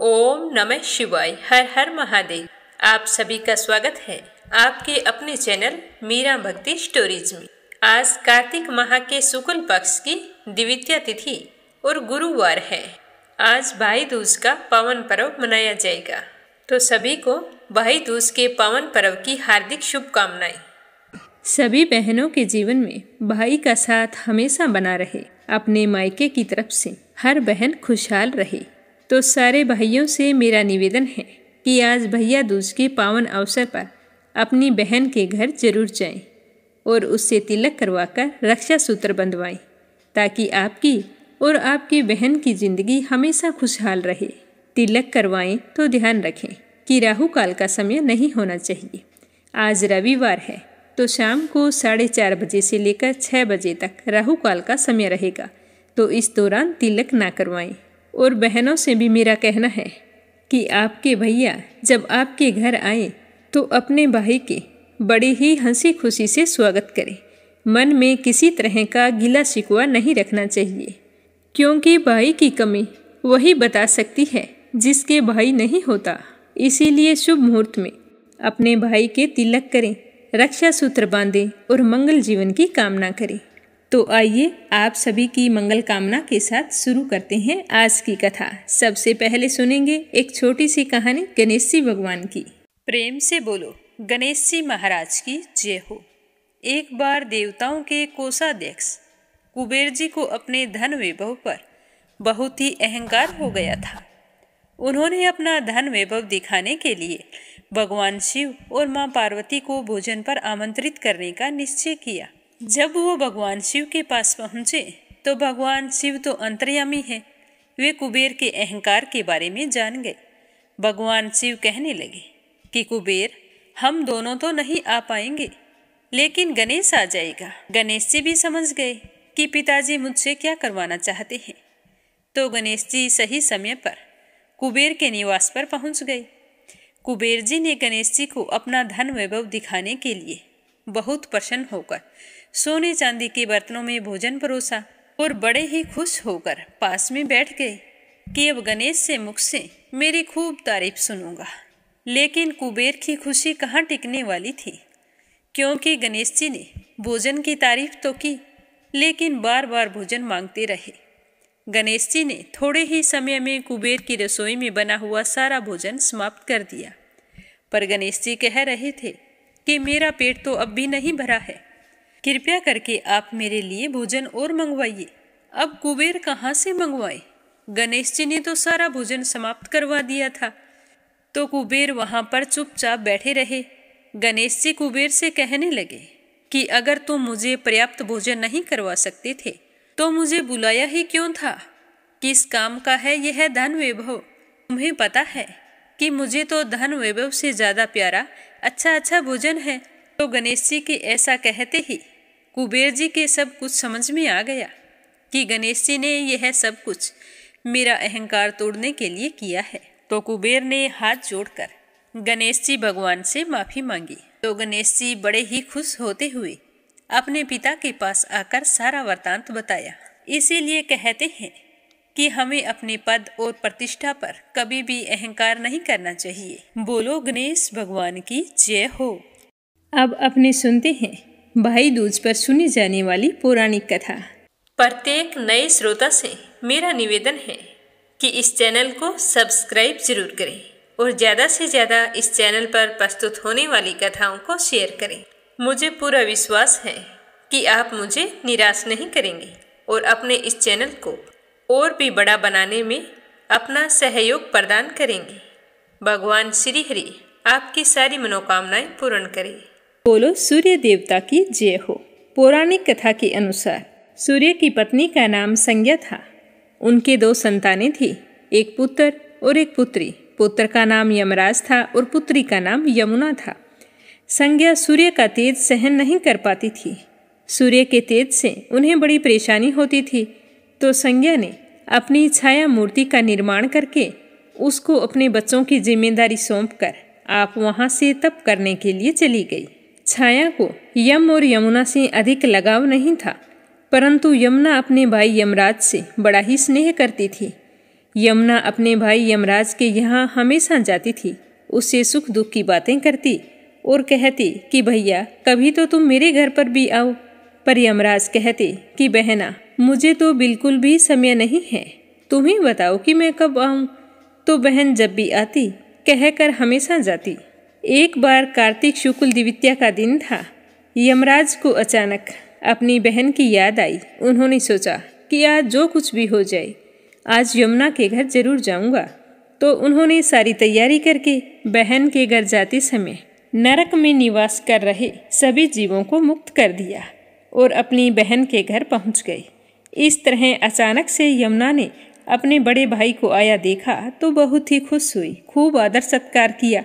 ओम नमः शिवाय। हर हर महादेव। आप सभी का स्वागत है आपके अपने चैनल मीरा भक्ति स्टोरीज में। आज कार्तिक माह के शुक्ल पक्ष की द्वितीया तिथि और गुरुवार है। आज भाई दूज का पावन पर्व मनाया जाएगा, तो सभी को भाई दूज के पावन पर्व की हार्दिक शुभकामनाएं। सभी बहनों के जीवन में भाई का साथ हमेशा बना रहे। अपने मायके की तरफ से हर बहन खुशहाल रहे। तो सारे भाइयों से मेरा निवेदन है कि आज भैया दूज के पावन अवसर पर अपनी बहन के घर जरूर जाएं और उससे तिलक करवाकर रक्षा सूत्र बंधवाएं, ताकि आपकी और आपकी बहन की जिंदगी हमेशा खुशहाल रहे। तिलक करवाएं तो ध्यान रखें कि राहु काल का समय नहीं होना चाहिए। आज रविवार है, तो शाम को 4:30 बजे से लेकर 6 बजे तक राहु काल का समय रहेगा, तो इस दौरान तिलक ना करवाएं। और बहनों से भी मेरा कहना है कि आपके भैया जब आपके घर आए तो अपने भाई के बड़े ही हंसी खुशी से स्वागत करें। मन में किसी तरह का गिला शिकवा नहीं रखना चाहिए, क्योंकि भाई की कमी वही बता सकती है जिसके भाई नहीं होता। इसीलिए शुभ मुहूर्त में अपने भाई के तिलक करें, रक्षा सूत्र बांधें और मंगल जीवन की कामना करें। तो आइए आप सभी की मंगल कामना के साथ शुरू करते हैं आज की कथा। सबसे पहले सुनेंगे एक छोटी सी कहानी गणेश जी भगवान की। प्रेम से बोलो गणेश जी महाराज की जय हो। एक बार देवताओं के कोषाध्यक्ष कुबेर जी को अपने धन वैभव पर बहुत ही अहंकार हो गया था। उन्होंने अपना धन वैभव दिखाने के लिए भगवान शिव और मां पार्वती को भोजन पर आमंत्रित करने का निश्चय किया। जब वो भगवान शिव के पास पहुंचे तो भगवान शिव तो अंतर्यामी है, वे कुबेर के अहंकार के बारे में जान गए। भगवान शिव कहने लगे कि कुबेर, हम दोनों तो नहीं आ पाएंगे, लेकिन गणेश आ जाएगा। गणेश जी भी समझ गए कि पिताजी मुझसे क्या करवाना चाहते हैं, तो गणेश जी सही समय पर कुबेर के निवास पर पहुंच गए। कुबेर जी ने गणेश जी को अपना धन वैभव दिखाने के लिए बहुत प्रसन्न होकर सोने चांदी के बर्तनों में भोजन परोसा और बड़े ही खुश होकर पास में बैठ गए कि अब गणेश से मुख से मेरी खूब तारीफ सुनूंगा। लेकिन कुबेर की खुशी कहाँ टिकने वाली थी, क्योंकि गणेश जी ने भोजन की तारीफ तो की, लेकिन बार बार भोजन मांगते रहे। गणेश जी ने थोड़े ही समय में कुबेर की रसोई में बना हुआ सारा भोजन समाप्त कर दिया। पर गणेश जी कह रहे थे कि मेरा पेट तो अब भी नहीं भरा है, कृपया करके आप मेरे लिए भोजन और मंगवाइए। अब कुबेर कहाँ से मंगवाए? गणेश जी ने तो सारा भोजन समाप्त करवा दिया था। तो कुबेर वहां पर चुपचाप बैठे रहे। गणेश जी कुबेर से कहने लगे कि अगर तुम मुझे पर्याप्त भोजन नहीं करवा सकते थे तो मुझे बुलाया ही क्यों था? किस काम का है यह धन वैभव? तुम्हें पता है कि मुझे तो धन वैभव से ज्यादा प्यारा अच्छा भोजन है। तो गणेश जी के ऐसा कहते ही कुबेर जी के सब कुछ समझ में आ गया कि गणेश जी ने यह सब कुछ मेरा अहंकार तोड़ने के लिए किया है। तो कुबेर ने हाथ जोड़कर गणेश जी भगवान से माफी मांगी। तो गणेश जी बड़े ही खुश होते हुए अपने पिता के पास आकर सारा वृतांत बताया। इसीलिए कहते हैं कि हमें अपने पद और प्रतिष्ठा पर कभी भी अहंकार नहीं करना चाहिए। बोलो गणेश भगवान की जय हो। अब अपने सुनते हैं भाई दूज पर सुनी जाने वाली पौराणिक कथा। प्रत्येक नए श्रोता से मेरा निवेदन है कि इस चैनल को सब्सक्राइब जरूर करें और ज़्यादा से ज़्यादा इस चैनल पर प्रस्तुत होने वाली कथाओं को शेयर करें। मुझे पूरा विश्वास है कि आप मुझे निराश नहीं करेंगे और अपने इस चैनल को और भी बड़ा बनाने में अपना सहयोग प्रदान करेंगे। भगवान श्री हरि आपकी सारी मनोकामनाएं पूर्ण करे। बोलो सूर्य देवता की जय हो। पौराणिक कथा के अनुसार सूर्य की पत्नी का नाम संज्ञा था। उनके 2 संतानें थी, एक पुत्र और एक पुत्री। पुत्र का नाम यमराज था और पुत्री का नाम यमुना था। संज्ञा सूर्य का तेज सहन नहीं कर पाती थी। सूर्य के तेज से उन्हें बड़ी परेशानी होती थी। तो संज्ञा ने अपनी छाया मूर्ति का निर्माण करके उसको अपने बच्चों की जिम्मेदारी सौंपकर आप वहां से तप करने के लिए चली गई। छाया को यम और यमुना से अधिक लगाव नहीं था, परंतु यमुना अपने भाई यमराज से बड़ा ही स्नेह करती थी। यमुना अपने भाई यमराज के यहाँ हमेशा जाती थी, उससे सुख दुख की बातें करती और कहती कि भैया कभी तो तुम मेरे घर पर भी आओ। पर यमराज कहते कि बहना मुझे तो बिल्कुल भी समय नहीं है, तुम ही बताओ कि मैं कब आऊं। तो बहन जब भी आती कहकर हमेशा जाती। एक बार कार्तिक शुक्ल द्वितीया का दिन था। यमराज को अचानक अपनी बहन की याद आई। उन्होंने सोचा कि आज जो कुछ भी हो जाए आज यमुना के घर जरूर जाऊंगा। तो उन्होंने सारी तैयारी करके बहन के घर जाते समय नरक में निवास कर रहे सभी जीवों को मुक्त कर दिया और अपनी बहन के घर पहुंच गए। इस तरह अचानक से यमुना ने अपने बड़े भाई को आया देखा तो बहुत ही खुश हुई। खूब आदर सत्कार किया,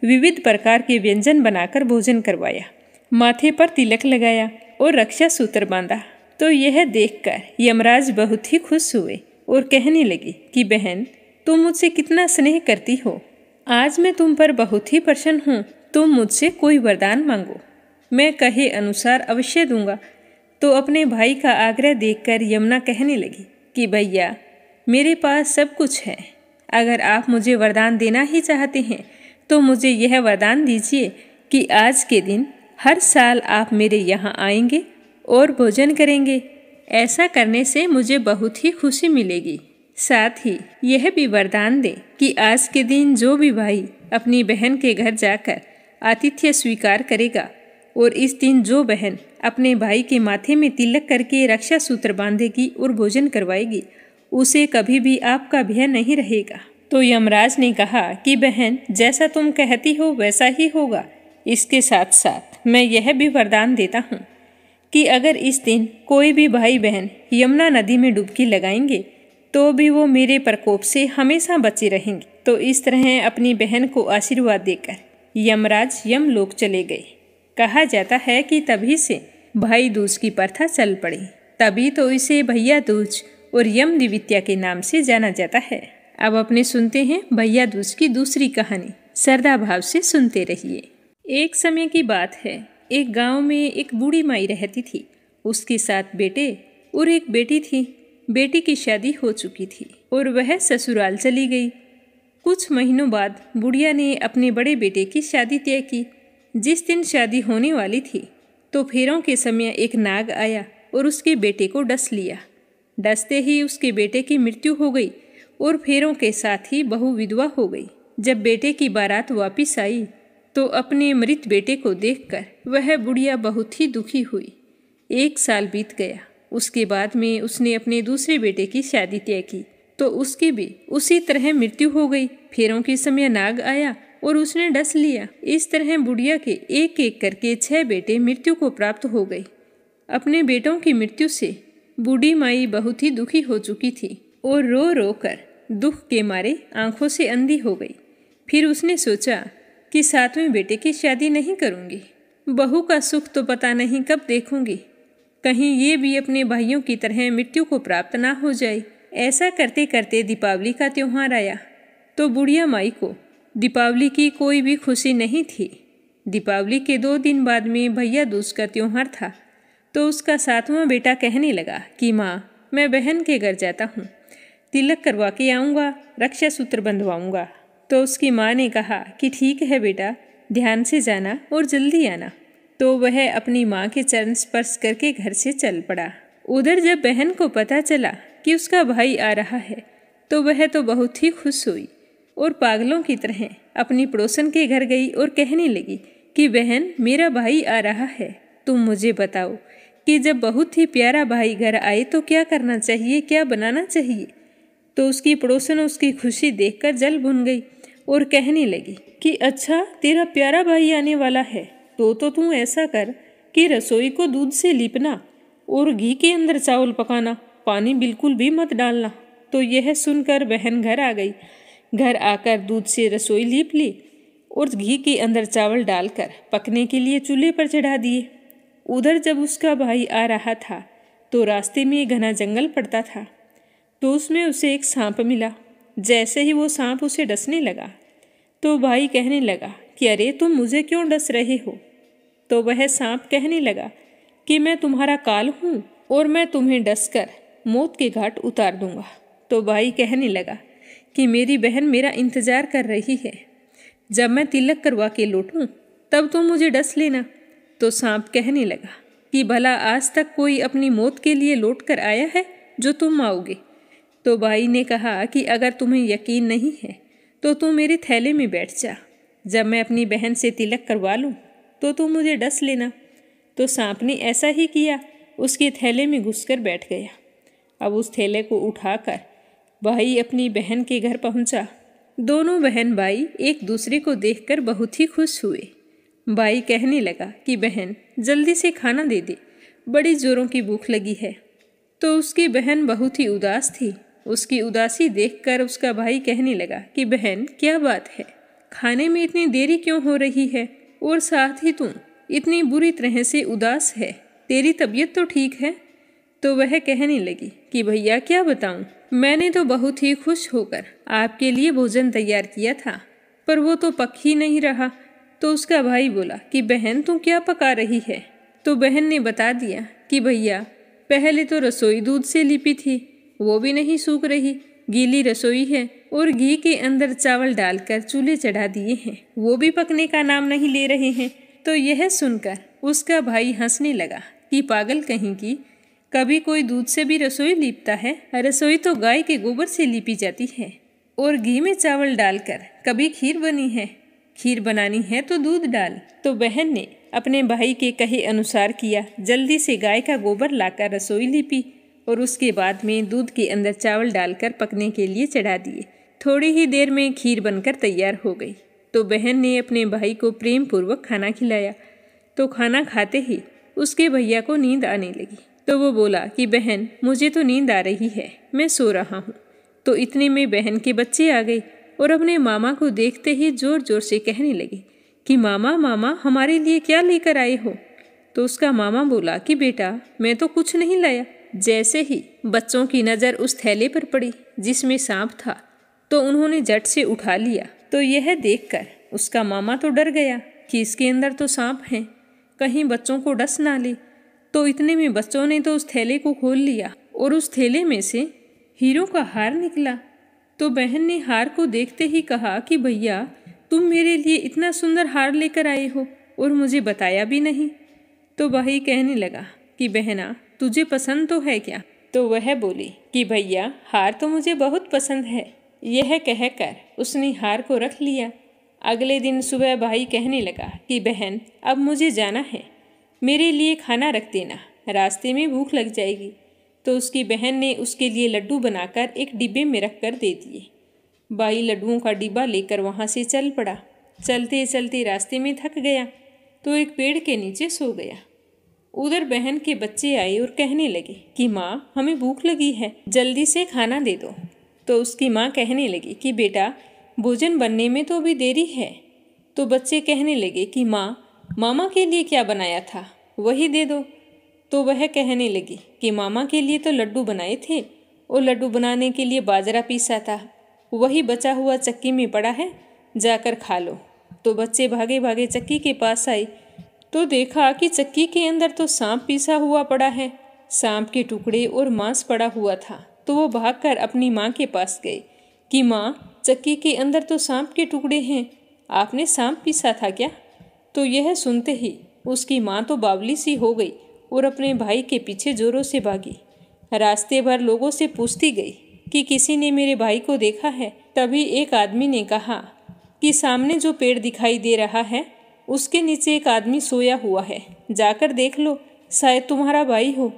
विविध प्रकार के व्यंजन बनाकर भोजन करवाया, माथे पर तिलक लगाया और रक्षा सूत्र बांधा। तो यह देखकर यमराज बहुत ही खुश हुए और कहने लगे कि बहन तुम मुझसे कितना स्नेह करती हो, आज मैं तुम पर बहुत ही प्रसन्न हूँ। तुम मुझसे कोई वरदान मांगो, मैं कहे अनुसार अवश्य दूंगा। तो अपने भाई का आग्रह देखकर यमुना कहने लगी कि भैया मेरे पास सब कुछ है, अगर आप मुझे वरदान देना ही चाहते हैं तो मुझे यह वरदान दीजिए कि आज के दिन हर साल आप मेरे यहाँ आएंगे और भोजन करेंगे। ऐसा करने से मुझे बहुत ही खुशी मिलेगी। साथ ही यह भी वरदान दें कि आज के दिन जो भी भाई अपनी बहन के घर जाकर आतिथ्य स्वीकार करेगा और इस दिन जो बहन अपने भाई के माथे में तिलक करके रक्षा सूत्र बांधेगी और भोजन करवाएगी उसे कभी भी आपका भय नहीं रहेगा। तो यमराज ने कहा कि बहन जैसा तुम कहती हो वैसा ही होगा। इसके साथ साथ मैं यह भी वरदान देता हूँ कि अगर इस दिन कोई भी भाई बहन यमुना नदी में डुबकी लगाएंगे तो भी वो मेरे प्रकोप से हमेशा बचे रहेंगे। तो इस तरह अपनी बहन को आशीर्वाद देकर यमराज यमलोक चले गए। कहा जाता है कि तभी से भाई दूज की प्रथा चल पड़ी, तभी तो इसे भैया दूज और यम द्वितीया के नाम से जाना जाता है। अब अपने सुनते हैं भैया दूज की दूसरी कहानी। श्रद्धा भाव से सुनते रहिए। एक समय की बात है, एक गांव में एक बूढ़ी माई रहती थी। उसके 7 बेटे और एक बेटी थी। बेटी की शादी हो चुकी थी और वह ससुराल चली गई। कुछ महीनों बाद बुढ़िया ने अपने बड़े बेटे की शादी तय की। जिस दिन शादी होने वाली थी तो फेरों के समय एक नाग आया और उसके बेटे को डस लिया। डसते ही उसके बेटे की मृत्यु हो गई और फेरों के साथ ही बहू विधवा हो गई। जब बेटे की बारात वापिस आई तो अपने मृत बेटे को देखकर वह बुढ़िया बहुत ही दुखी हुई। 1 साल बीत गया। उसके बाद में उसने अपने दूसरे बेटे की शादी तय की तो उसकी भी उसी तरह मृत्यु हो गई। फेरों के समय नाग आया और उसने डस लिया। इस तरह बुढ़िया के एक एक करके 6 बेटे मृत्यु को प्राप्त हो गए। अपने बेटों की मृत्यु से बूढ़ी माई बहुत ही दुखी हो चुकी थी और रो रो कर दुख के मारे आंखों से अंधी हो गई। फिर उसने सोचा कि 7वें बेटे की शादी नहीं करूंगी, बहू का सुख तो पता नहीं कब देखूंगी, कहीं ये भी अपने भाइयों की तरह मृत्यु को प्राप्त ना हो जाए। ऐसा करते करते दीपावली का त्योहार आया तो बुढ़िया माई को दीपावली की कोई भी खुशी नहीं थी। दीपावली के 2 दिन बाद में भैया दूज का त्योहार था तो उसका 7वां बेटा कहने लगा कि माँ मैं बहन के घर जाता हूँ, तिलक करवा के आऊँगा, रक्षा सूत्र बंधवाऊँगा। तो उसकी माँ ने कहा कि ठीक है बेटा, ध्यान से जाना और जल्दी आना। तो वह अपनी माँ के चरण स्पर्श करके घर से चल पड़ा। उधर जब बहन को पता चला कि उसका भाई आ रहा है तो वह तो बहुत ही खुश हुई और पागलों की तरह अपनी पड़ोसन के घर गई और कहने लगी कि बहन मेरा भाई आ रहा है, तुम मुझे बताओ कि जब बहुत ही प्यारा भाई घर आए तो क्या करना चाहिए, क्या बनाना चाहिए। तो उसकी पड़ोसन उसकी खुशी देखकर जल भुन गई और कहने लगी कि अच्छा तेरा प्यारा भाई आने वाला है तो तू ऐसा कर कि रसोई को दूध से लीपना और घी के अंदर चावल पकाना, पानी बिल्कुल भी मत डालना। तो यह सुनकर बहन घर आ गई। घर आकर दूध से रसोई लीप ली और घी के अंदर चावल डालकर पकने के लिए चूल्हे पर चढ़ा दिए। उधर जब उसका भाई आ रहा था तो रास्ते में घना जंगल पड़ता था तो उसमें उसे एक सांप मिला। जैसे ही वो सांप उसे डसने लगा तो भाई कहने लगा कि अरे तुम मुझे क्यों डस रहे हो। तो वह सांप कहने लगा कि मैं तुम्हारा काल हूँ और मैं तुम्हें डसकर मौत के घाट उतार दूंगा। तो भाई कहने लगा कि मेरी बहन मेरा इंतजार कर रही है, जब मैं तिलक करवा के लौटूं तब तुम मुझे डस लेना। तो सांप कहने लगा कि भला आज तक कोई अपनी मौत के लिए लौट कर आया है जो तुम आओगे? तो भाई ने कहा कि अगर तुम्हें यकीन नहीं है तो तुम मेरे थैले में बैठ जा, जब मैं अपनी बहन से तिलक करवा लूं तो तुम मुझे डस लेना। तो सांप ने ऐसा ही किया, उसके थैले में घुसकर बैठ गया। अब उस थैले को उठाकर भाई अपनी बहन के घर पहुंचा। दोनों बहन भाई एक दूसरे को देखकर बहुत ही खुश हुए। भाई कहने लगा कि बहन जल्दी से खाना दे दे, बड़ी जोरों की भूख लगी है। तो उसकी बहन बहुत ही उदास थी। उसकी उदासी देखकर उसका भाई कहने लगा कि बहन क्या बात है, खाने में इतनी देरी क्यों हो रही है, और साथ ही तुम इतनी बुरी तरह से उदास है, तेरी तबीयत तो ठीक है? तो वह कहने लगी कि भैया क्या बताऊं, मैंने तो बहुत ही खुश होकर आपके लिए भोजन तैयार किया था, पर वो तो पक ही नहीं रहा। तो उसका भाई बोला कि बहन तुम क्या पका रही है? तो बहन ने बता दिया कि भैया पहले तो रसोई दूध से लिपी थी, वो भी नहीं सूख रही, गीली रसोई है, और घी के अंदर चावल डालकर चूल्हे चढ़ा दिए हैं, वो भी पकने का नाम नहीं ले रहे हैं। तो यह सुनकर उसका भाई हंसने लगा कि पागल कहीं की, कभी कोई दूध से भी रसोई लीपता है? रसोई तो गाय के गोबर से लीपी जाती है, और घी में चावल डालकर कभी खीर बनी है? खीर बनानी है तो दूध डाल। तो बहन ने अपने भाई के कहे अनुसार किया, जल्दी से गाय का गोबर लाकर रसोई लीपी और उसके बाद में दूध के अंदर चावल डालकर पकने के लिए चढ़ा दिए। थोड़ी ही देर में खीर बनकर तैयार हो गई। तो बहन ने अपने भाई को प्रेम पूर्वक खाना खिलाया। तो खाना खाते ही उसके भैया को नींद आने लगी। तो वो बोला कि बहन मुझे तो नींद आ रही है, मैं सो रहा हूँ। तो इतने में बहन के बच्चे आ गए और अपने मामा को देखते ही जोर जोर से कहने लगे कि मामा मामा हमारे लिए क्या लेकर आए हो? तो उसका मामा बोला कि बेटा मैं तो कुछ नहीं लाया। जैसे ही बच्चों की नज़र उस थैले पर पड़ी जिसमें सांप था, तो उन्होंने झट से उठा लिया। तो यह देखकर उसका मामा तो डर गया कि इसके अंदर तो सांप है, कहीं बच्चों को डस ना ले। तो इतने में बच्चों ने तो उस थैले को खोल लिया और उस थैले में से हीरों का हार निकला। तो बहन ने हार को देखते ही कहा कि भैया तुम मेरे लिए इतना सुंदर हार लेकर आए हो और मुझे बताया भी नहीं। तो भाई कहने लगा कि बहना तुझे पसंद तो है क्या? तो वह बोली कि भैया हार तो मुझे बहुत पसंद है। यह कहकर उसने हार को रख लिया। अगले दिन सुबह भाई कहने लगा कि बहन अब मुझे जाना है, मेरे लिए खाना रख देना, रास्ते में भूख लग जाएगी। तो उसकी बहन ने उसके लिए लड्डू बनाकर एक डिब्बे में रख कर दे दिए। भाई लड्डुओं का डिब्बा लेकर वहाँ से चल पड़ा। चलते चलते रास्ते में थक गया तो एक पेड़ के नीचे सो गया। उधर बहन के बच्चे आए और कहने लगे कि माँ हमें भूख लगी है, जल्दी से खाना दे दो। तो उसकी माँ कहने लगी कि बेटा भोजन बनने में तो अभी देरी है। तो बच्चे कहने लगे कि माँ मामा के लिए क्या बनाया था वही दे दो। तो वह कहने लगी कि मामा के लिए तो लड्डू बनाए थे और लड्डू बनाने के लिए बाजरा पीसा था, वही बचा हुआ चक्की में पड़ा है, जाकर खा लो। तो बच्चे भागे भागे चक्की के पास आए तो देखा कि चक्की के अंदर तो सांप पीसा हुआ पड़ा है, सांप के टुकड़े और मांस पड़ा हुआ था। तो वो भागकर अपनी माँ के पास गए कि माँ चक्की के अंदर तो सांप के टुकड़े हैं, आपने सांप पीसा था क्या? तो यह सुनते ही उसकी माँ तो बावली सी हो गई और अपने भाई के पीछे जोरों से भागी। रास्ते भर लोगों से पूछती गई कि किसी ने मेरे भाई को देखा है। तभी एक आदमी ने कहा कि सामने जो पेड़ दिखाई दे रहा है उसके नीचे एक आदमी सोया हुआ है, जाकर देख लो, शायद तुम्हारा भाई हो।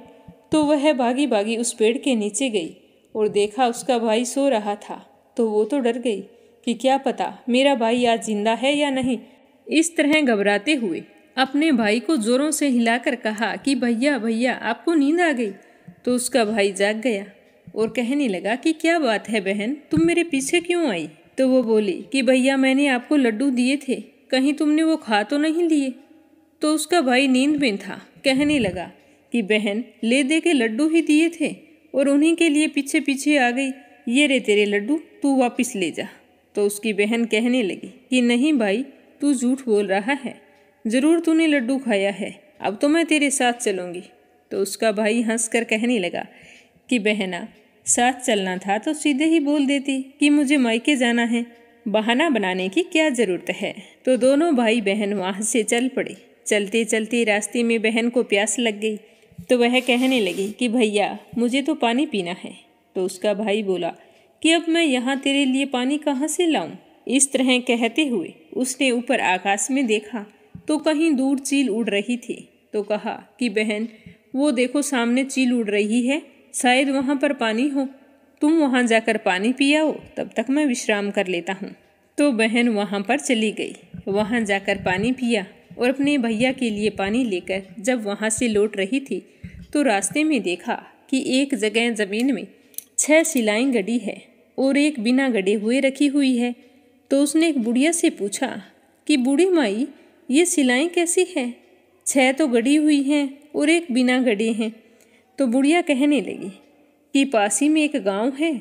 तो वह भागी भागी उस पेड़ के नीचे गई और देखा उसका भाई सो रहा था। तो वो तो डर गई कि क्या पता मेरा भाई आज जिंदा है या नहीं। इस तरह घबराते हुए अपने भाई को जोरों से हिलाकर कहा कि भैया भैया आपको नींद आ गई। तो उसका भाई जाग गया और कहने लगा कि क्या बात है बहन, तुम मेरे पीछे क्यों आई? तो वो बोली कि भैया मैंने आपको लड्डू दिए थे, कहीं तुमने वो खा तो नहीं लिए? तो उसका भाई नींद में था, कहने लगा कि बहन ले दे के लड्डू ही दिए थे और उन्हीं के लिए पीछे पीछे आ गई, ये रे तेरे लड्डू, तू वापस ले जा। तो उसकी बहन कहने लगी कि नहीं भाई तू झूठ बोल रहा है, ज़रूर तूने लड्डू खाया है, अब तो मैं तेरे साथ चलूँगी। तो उसका भाई हंसकर कहने लगा कि बहना साथ चलना था तो सीधे ही बोल देती कि मुझे मायके जाना है, बहाना बनाने की क्या जरूरत है। तो दोनों भाई बहन वहाँ से चल पड़े। चलते चलते रास्ते में बहन को प्यास लग गई तो वह कहने लगी कि भैया मुझे तो पानी पीना है। तो उसका भाई बोला कि अब मैं यहाँ तेरे लिए पानी कहाँ से लाऊं। इस तरह कहते हुए उसने ऊपर आकाश में देखा तो कहीं दूर चील उड़ रही थी। तो कहा कि बहन वो देखो सामने चील उड़ रही है, शायद वहाँ पर पानी हो, तुम वहाँ जाकर पानी पी आओ, तब तक मैं विश्राम कर लेता हूँ। तो बहन वहाँ पर चली गई। वहाँ जाकर पानी पिया और अपने भैया के लिए पानी लेकर जब वहाँ से लौट रही थी तो रास्ते में देखा कि एक जगह ज़मीन में 6 सिलाएं गड़ी है और एक बिना गड़े हुए रखी हुई है। तो उसने एक बुढ़िया से पूछा कि बूढ़ी माई ये सिलाएं कैसी है, 6 तो गड़ी हुई हैं और एक बिना गड़े हैं। तो बुढ़िया कहने लगी कि पास ही में एक गांव है,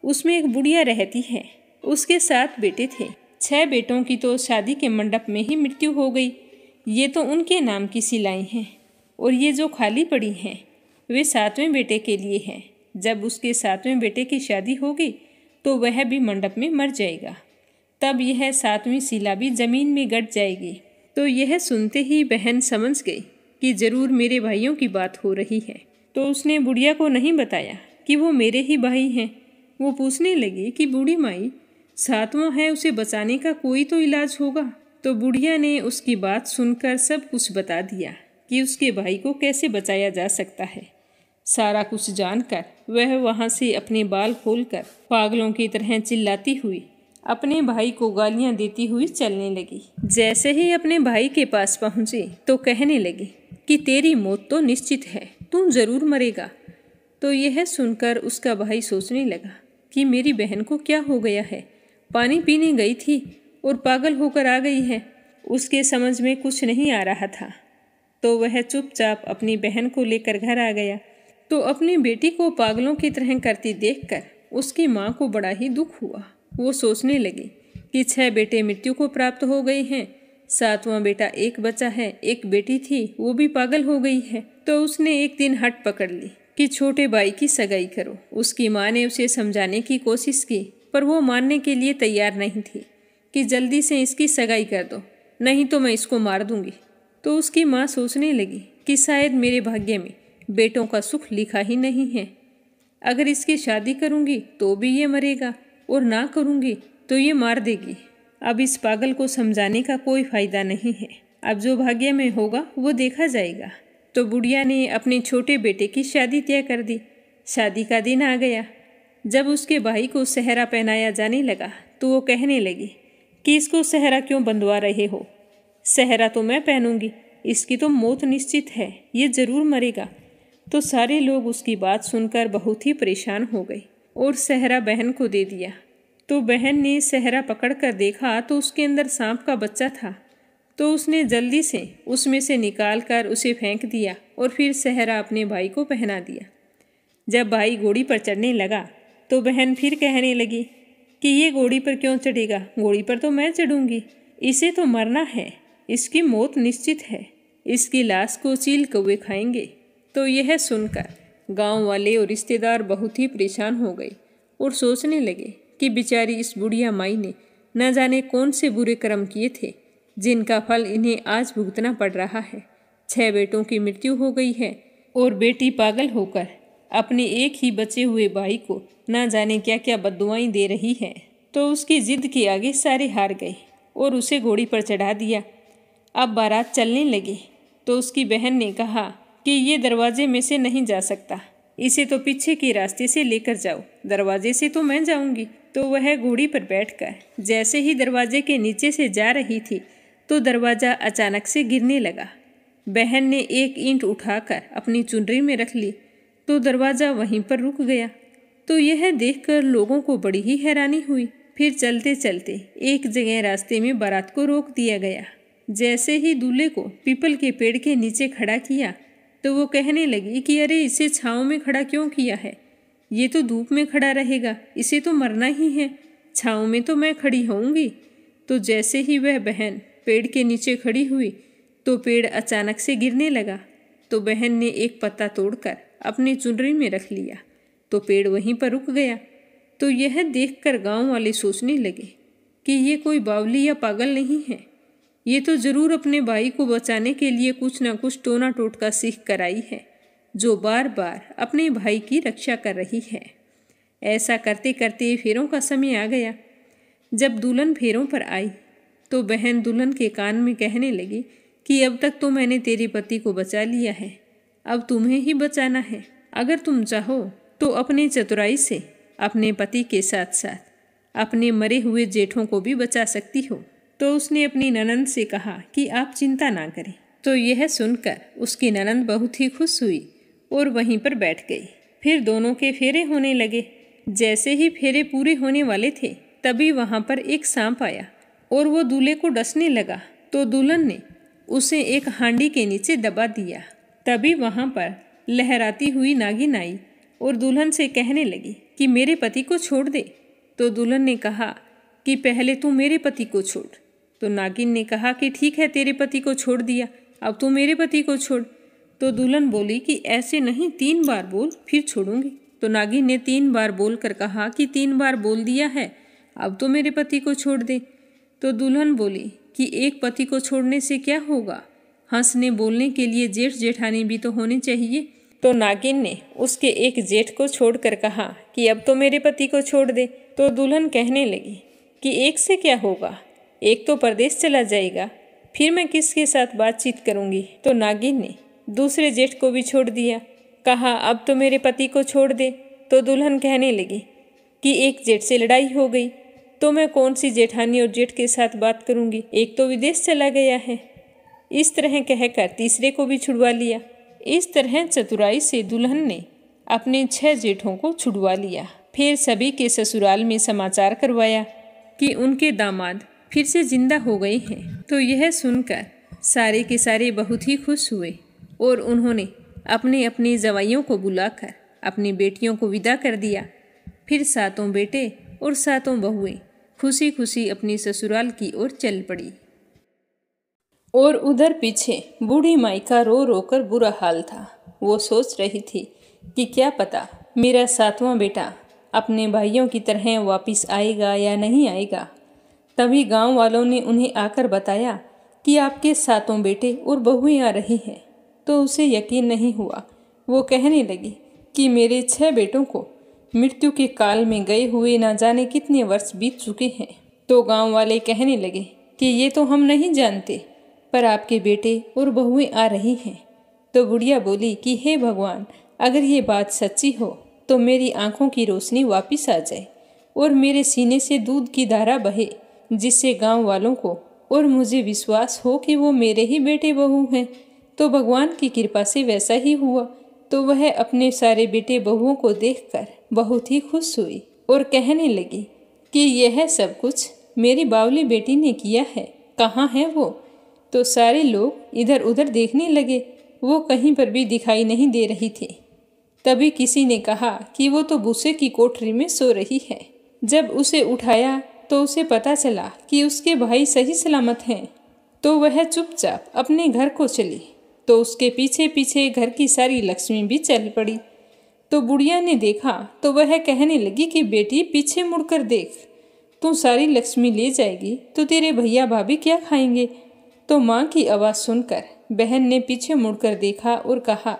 उसमें एक बुढ़िया रहती है, उसके 7 बेटे थे। 6 बेटों की तो शादी के मंडप में ही मृत्यु हो गई। ये तो उनके नाम की सिलाई हैं और ये जो खाली पड़ी हैं वे 7वें बेटे के लिए हैं। जब उसके 7वें बेटे की शादी होगी तो वह भी मंडप में मर जाएगा, तब यह 7वीं सिला भी जमीन में गड़ जाएगी। तो यह सुनते ही बहन समझ गई कि जरूर मेरे भाइयों की बात हो रही है। तो उसने बुढ़िया को नहीं बताया कि वो मेरे ही भाई हैं। वो पूछने लगी कि बूढ़ी माई 7वां है, उसे बचाने का कोई तो इलाज होगा। तो बुढ़िया ने उसकी बात सुनकर सब कुछ बता दिया कि उसके भाई को कैसे बचाया जा सकता है। सारा कुछ जानकर वह वहाँ से अपने बाल खोलकर पागलों की तरह चिल्लाती हुई अपने भाई को गालियां देती हुई चलने लगी। जैसे ही अपने भाई के पास पहुंची तो कहने लगी कि तेरी मौत तो निश्चित है, तू जरूर मरेगा। तो यह सुनकर उसका भाई सोचने लगा कि मेरी बहन को क्या हो गया है, पानी पीने गई थी और पागल होकर आ गई है। उसके समझ में कुछ नहीं आ रहा था। तो वह चुपचाप अपनी बहन को लेकर घर आ गया। तो अपनी बेटी को पागलों की तरह करती देखकर उसकी माँ को बड़ा ही दुख हुआ। वो सोचने लगी कि 6 बेटे मृत्यु को प्राप्त हो गए हैं, 7वां बेटा एक बचा है, एक बेटी थी वो भी पागल हो गई है। तो उसने एक दिन हट पकड़ ली कि छोटे भाई की सगाई करो। उसकी माँ ने उसे समझाने की कोशिश की पर वो मानने के लिए तैयार नहीं थी कि जल्दी से इसकी सगाई कर दो, नहीं तो मैं इसको मार दूंगी। तो उसकी माँ सोचने लगी कि शायद मेरे भाग्य में बेटों का सुख लिखा ही नहीं है, अगर इसकी शादी करूंगी तो भी ये मरेगा और ना करूंगी तो ये मार देगी। अब इस पागल को समझाने का कोई फायदा नहीं है, अब जो भाग्य में होगा वो देखा जाएगा। तो बुढ़िया ने अपने छोटे बेटे की शादी तय कर दी। शादी का दिन आ गया। जब उसके भाई को सेहरा पहनाया जाने लगा तो वो कहने लगी कि इसको सेहरा क्यों बंधवा रहे हो, सेहरा तो मैं पहनूंगी, इसकी तो मौत निश्चित है, ये जरूर मरेगा। तो सारे लोग उसकी बात सुनकर बहुत ही परेशान हो गए और सेहरा बहन को दे दिया। तो बहन ने सेहरा पकड़कर देखा तो उसके अंदर सांप का बच्चा था। तो उसने जल्दी से उसमें से निकाल कर उसे फेंक दिया और फिर सेहरा अपने भाई को पहना दिया। जब भाई घोड़ी पर चढ़ने लगा तो बहन फिर कहने लगी कि ये घोड़ी पर क्यों चढ़ेगा, घोड़ी पर तो मैं चढ़ूंगी, इसे तो मरना है, इसकी मौत निश्चित है, इसकी लाश को चील कौवे खाएंगे। तो यह सुनकर गांव वाले और रिश्तेदार बहुत ही परेशान हो गए और सोचने लगे कि बेचारी इस बुढ़िया माई ने न जाने कौन से बुरे कर्म किए थे जिनका फल इन्हें आज भुगतना पड़ रहा है। 6 बेटों की मृत्यु हो गई है और बेटी पागल होकर अपने एक ही बचे हुए भाई को न जाने क्या क्या बद्दुआएं दे रही है। तो उसकी जिद के आगे सारे हार गए और उसे घोड़ी पर चढ़ा दिया। अब बारात चलने लगी तो उसकी बहन ने कहा कि ये दरवाजे में से नहीं जा सकता, इसे तो पीछे के रास्ते से लेकर जाओ, दरवाजे से तो मैं जाऊंगी। तो वह घोड़ी पर बैठकर जैसे ही दरवाजे के नीचे से जा रही थी तो दरवाज़ा अचानक से गिरने लगा। बहन ने एक ईंट उठाकर अपनी चुनरी में रख ली तो दरवाज़ा वहीं पर रुक गया। तो यह देखकर लोगों को बड़ी ही हैरानी हुई। फिर चलते चलते एक जगह रास्ते में बारात को रोक दिया गया। जैसे ही दूल्हे को पीपल के पेड़ के नीचे खड़ा किया तो वो कहने लगी कि अरे इसे छाँव में खड़ा क्यों किया है, ये तो धूप में खड़ा रहेगा, इसे तो मरना ही है, छाँव में तो मैं खड़ी होऊंगी। तो जैसे ही वह बहन पेड़ के नीचे खड़ी हुई तो पेड़ अचानक से गिरने लगा। तो बहन ने एक पत्ता तोड़कर अपनी चुनरी में रख लिया। तो पेड़ वहीं पर रुक गया। तो यह देखकर गांव वाले सोचने लगे कि ये कोई बावली या पागल नहीं है, ये तो जरूर अपने भाई को बचाने के लिए कुछ न कुछ टोना टोटका सीख कर आई है, जो बार बार अपने भाई की रक्षा कर रही है। ऐसा करते करते फेरों का समय आ गया। जब दुल्हन फेरों पर आई तो बहन दुल्हन के कान में कहने लगी कि अब तक तो मैंने तेरे पति को बचा लिया है, अब तुम्हें ही बचाना है। अगर तुम चाहो तो अपने चतुराई से अपने पति के साथ साथ अपने मरे हुए जेठों को भी बचा सकती हो। तो उसने अपनी ननंद से कहा कि आप चिंता ना करें। तो यह सुनकर उसकी ननंद बहुत ही खुश हुई और वहीं पर बैठ गई। फिर दोनों के फेरे होने लगे। जैसे ही फेरे पूरे होने वाले थे तभी वहां पर एक सांप आया और वो दूल्हे को डसने लगा। तो दुल्हन ने उसे एक हांडी के नीचे दबा दिया। तभी वहां पर लहराती हुई नागिन आई और दुल्हन से कहने लगी कि मेरे पति को छोड़ दे। तो दुल्हन ने कहा कि पहले तू मेरे पति को छोड़। तो नागिन ने कहा कि ठीक है, तेरे पति को छोड़ दिया, अब तू मेरे पति को छोड़। तो दुल्हन बोली कि ऐसे नहीं, 3 बार बोल फिर छोड़ूंगी। तो नागिन ने 3 बार बोल कर कहा कि 3 बार बोल दिया है, अब तो मेरे पति को छोड़ दे। तो दुल्हन बोली कि एक पति को छोड़ने से क्या होगा, हंसने बोलने के लिए जेठ जेठानी भी तो होने चाहिए। तो नागिन ने उसके एक जेठ को छोड़कर कहा कि अब तो मेरे पति को छोड़ दे। तो दुल्हन कहने लगी कि एक से क्या होगा, एक तो परदेश चला जाएगा, फिर मैं किसके साथ बातचीत करूंगी। तो नागिन ने दूसरे जेठ को भी छोड़ दिया, कहा अब तो मेरे पति को छोड़ दे। तो दुल्हन कहने लगी कि एक जेठ से लड़ाई हो गई, तो मैं कौन सी जेठानी और जेठ के साथ बात करूंगी, एक तो विदेश चला गया है। इस तरह कहकर तीसरे को भी छुड़वा लिया। इस तरह चतुराई से दुल्हन ने अपने 6 जेठों को छुड़वा लिया। फिर सभी के ससुराल में समाचार करवाया कि उनके दामाद फिर से जिंदा हो गए हैं। तो यह सुनकर सारे के सारे बहुत ही खुश हुए और उन्होंने अपने अपने जवाइयों को बुलाकर अपनी बेटियों को विदा कर दिया। फिर 7 बेटे और 7 बहुएं खुशी खुशी अपनी ससुराल की ओर चल पड़ी। और उधर पीछे बूढ़ी माई का रो रो कर बुरा हाल था। वो सोच रही थी कि क्या पता मेरा 7वां बेटा अपने भाइयों की तरह वापस आएगा या नहीं आएगा। तभी गांव वालों ने उन्हें आकर बताया कि आपके 7 बेटे और बहुएं आ रही हैं। तो उसे यकीन नहीं हुआ। वो कहने लगी कि मेरे 6 बेटों को मृत्यु के काल में गए हुए ना जाने कितने वर्ष बीत चुके हैं। तो गांव वाले कहने लगे कि ये तो हम नहीं जानते, पर आपके बेटे और बहुएं आ रही हैं। तो बुढ़िया बोली कि हे भगवान, अगर ये बात सच्ची हो तो मेरी आंखों की रोशनी वापस आ जाए और मेरे सीने से दूध की धारा बहे, जिससे गांव वालों को और मुझे विश्वास हो कि वो मेरे ही बेटे बहू हैं। तो भगवान की कृपा से वैसा ही हुआ। तो वह अपने सारे बेटे बहुओं को देखकर बहुत ही खुश हुई और कहने लगी कि यह सब कुछ मेरी बावली बेटी ने किया है, कहाँ है वो। तो सारे लोग इधर उधर देखने लगे, वो कहीं पर भी दिखाई नहीं दे रही थी। तभी किसी ने कहा कि वो तो भूसे की कोठरी में सो रही है। जब उसे उठाया तो उसे पता चला कि उसके भाई सही सलामत हैं। तो वह चुपचाप अपने घर को चली। तो उसके पीछे पीछे घर की सारी लक्ष्मी भी चल पड़ी। तो बुढ़िया ने देखा तो वह कहने लगी कि बेटी पीछे मुड़कर देख, तू सारी लक्ष्मी ले जाएगी तो तेरे भैया भाभी क्या खाएंगे। तो माँ की आवाज़ सुनकर बहन ने पीछे मुड़कर देखा और कहा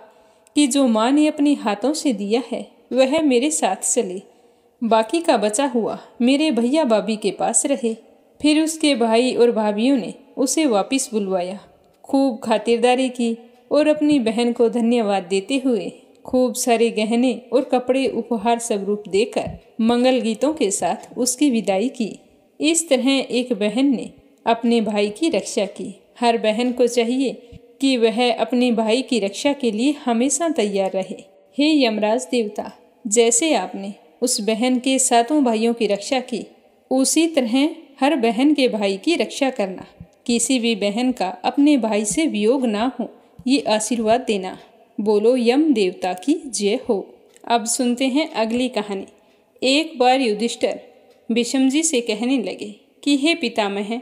कि जो माँ ने अपने हाथों से दिया है वह मेरे साथ चले, बाकी का बचा हुआ मेरे भैया भाभी के पास रहे। फिर उसके भाई और भाभीियों ने उसे वापस बुलवाया, खूब खातिरदारी की और अपनी बहन को धन्यवाद देते हुए खूब सारे गहने और कपड़े उपहार स्वरूप देकर मंगल गीतों के साथ उसकी विदाई की। इस तरह एक बहन ने अपने भाई की रक्षा की। हर बहन को चाहिए कि वह अपने भाई की रक्षा के लिए हमेशा तैयार रहे। हे यमराज देवता, जैसे आपने उस बहन के 7 भाइयों की रक्षा की, उसी तरह हर बहन के भाई की रक्षा करना। किसी भी बहन का अपने भाई से वियोग ना हो, ये आशीर्वाद देना। बोलो यम देवता की जय हो। अब सुनते हैं अगली कहानी। एक बार युधिष्ठिर विषम जी से कहने लगे कि हे पितामह,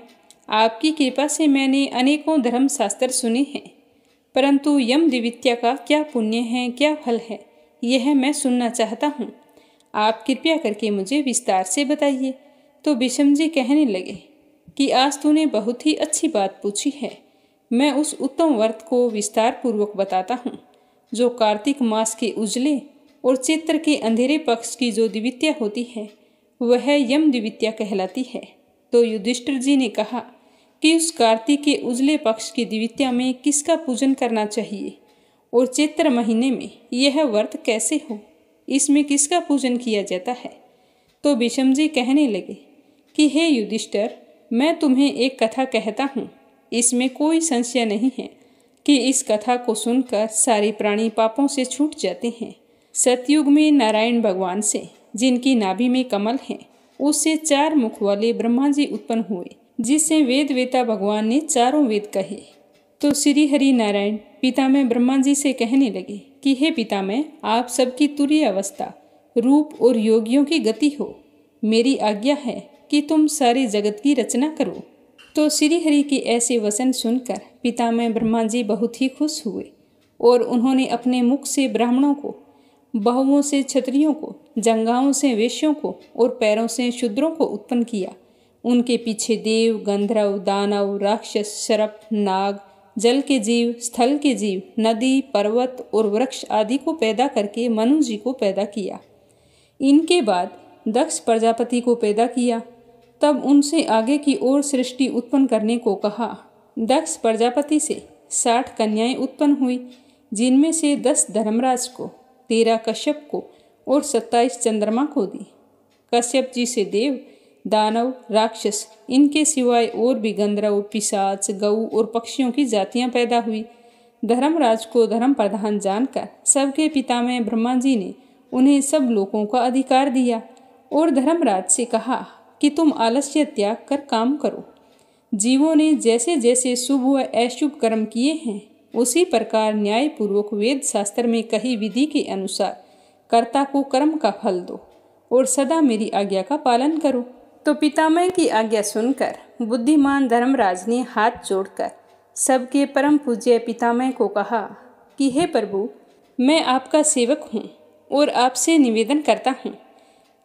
आपकी कृपा से मैंने अनेकों धर्म शास्त्र सुने हैं, परंतु यम द्वितीया का क्या पुण्य है, क्या फल है, यह मैं सुनना चाहता हूँ। आप कृपया करके मुझे विस्तार से बताइए। तो विषम जी कहने लगे कि आज तूने बहुत ही अच्छी बात पूछी है। मैं उस उत्तम व्रत को विस्तार पूर्वक बताता हूँ जो कार्तिक मास के उजले और चैत्र के अंधेरे पक्ष की जो द्वितीया होती है वह यम द्वितीया कहलाती है। तो युधिष्ठिर जी ने कहा कि उस कार्तिक के उजले पक्ष की द्वितीया में किसका पूजन करना चाहिए और चैत्र महीने में यह व्रत कैसे हो, इसमें किसका पूजन किया जाता है। तो विषम जी कहने लगे कि हे युधिष्ठिर, मैं तुम्हें एक कथा कहता हूँ। इसमें कोई संशय नहीं है कि इस कथा को सुनकर सारे प्राणी पापों से छूट जाते हैं। सतयुग में नारायण भगवान से, जिनकी नाभि में कमल है, उससे 4 मुख वाले ब्रह्मा जी उत्पन्न हुए, जिससे वेद वेता भगवान ने चारों वेद कहे। तो श्री हरि नारायण पितामह ब्रह्मा जी से कहने लगे कि हे पितामह, आप सबकी तुरीय अवस्था, रूप और योगियों की गति हो। मेरी आज्ञा है कि तुम सारे जगत की रचना करो। तो श्री हरि के ऐसे वचन सुनकर पितामह ब्रह्मा जी बहुत ही खुश हुए और उन्होंने अपने मुख से ब्राह्मणों को, बहुओं से क्षत्रियों को, जंगाओं से वैश्यों को और पैरों से शूद्रों को उत्पन्न किया। उनके पीछे देव, गंधर्व, दानव, राक्षस, सर्प, नाग, जल के जीव, स्थल के जीव, नदी, पर्वत और वृक्ष आदि को पैदा करके मनु जी को पैदा किया। इनके बाद दक्ष प्रजापति को पैदा किया। तब उनसे आगे की ओर सृष्टि उत्पन्न करने को कहा। दक्ष प्रजापति से 60 कन्याएं उत्पन्न हुई, जिनमें से 10 धर्मराज को, 13 कश्यप को और 27 चंद्रमा को दी। कश्यप जी से देव, दानव, राक्षस, इनके सिवाय और भी गंधर्व, पिशाच, गऊ और पक्षियों की जातियां पैदा हुई। धर्मराज को धर्म प्रधान जानकर सबके पितामह ब्रह्मा जी ने उन्हें सब लोगों का अधिकार दिया और धर्मराज से कहा कि तुम आलस्य त्याग कर काम करो। जीवों ने जैसे जैसे शुभ व अशुभ कर्म किए हैं, उसी प्रकार न्याय पूर्वक वेद शास्त्र में कही विधि के अनुसार कर्ता को कर्म का फल दो और सदा मेरी आज्ञा का पालन करो। तो पितामह की आज्ञा सुनकर बुद्धिमान धर्मराज ने हाथ जोड़कर सबके परम पूज्य पितामह को कहा कि हे प्रभु, मैं आपका सेवक हूँ और आपसे निवेदन करता हूँ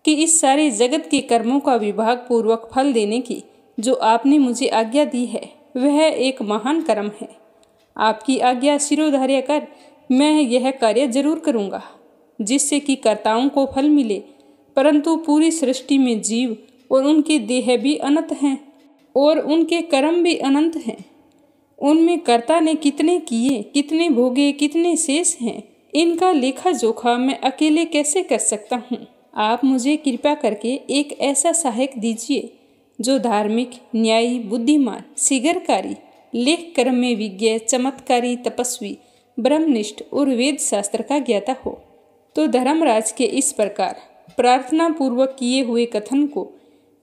कि इस सारे जगत के कर्मों का विभाग पूर्वक फल देने की जो आपने मुझे आज्ञा दी है वह एक महान कर्म है। आपकी आज्ञा शिरोधार्य कर मैं यह कार्य जरूर करूँगा, जिससे कि कर्ताओं को फल मिले, परंतु पूरी सृष्टि में जीव और उनके देह भी अनंत हैं और उनके कर्म भी अनंत हैं। उनमें कर्ता ने कितने किए, कितने भोगे, कितने शेष हैं, इनका लेखा जोखा मैं अकेले कैसे कर सकता हूँ। आप मुझे कृपा करके एक ऐसा सहायक दीजिए जो धार्मिक, न्यायी, बुद्धिमान, शीघ्रकारी, लेख कर्म में विज्ञ, चमत्कारी, तपस्वी, ब्रह्मनिष्ठ और वेद शास्त्र का ज्ञाता हो। तो धर्मराज के इस प्रकार प्रार्थना पूर्वक किए हुए कथन को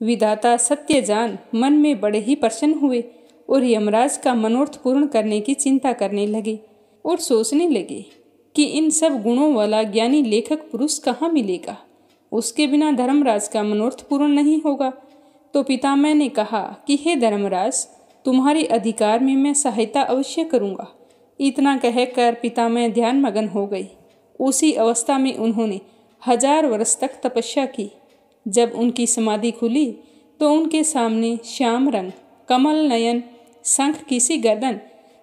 विधाता सत्य जान मन में बड़े ही प्रसन्न हुए और यमराज का मनोर्थ पूर्ण करने की चिंता करने लगे और सोचने लगे कि इन सब गुणों वाला ज्ञानी लेखक पुरुष कहाँ मिलेगा। उसके बिना धर्मराज का मनोर्थ पूर्ण नहीं होगा। तो पितामह ने कहा कि हे धर्मराज, तुम्हारे अधिकार में मैं सहायता अवश्य करूँगा। इतना कहकर पितामह ध्यान मगन हो गई। उसी अवस्था में उन्होंने 1000 वर्ष तक तपस्या की। जब उनकी समाधि खुली तो उनके सामने श्याम रंग, कमल नयन, शंख की सी गर्दन,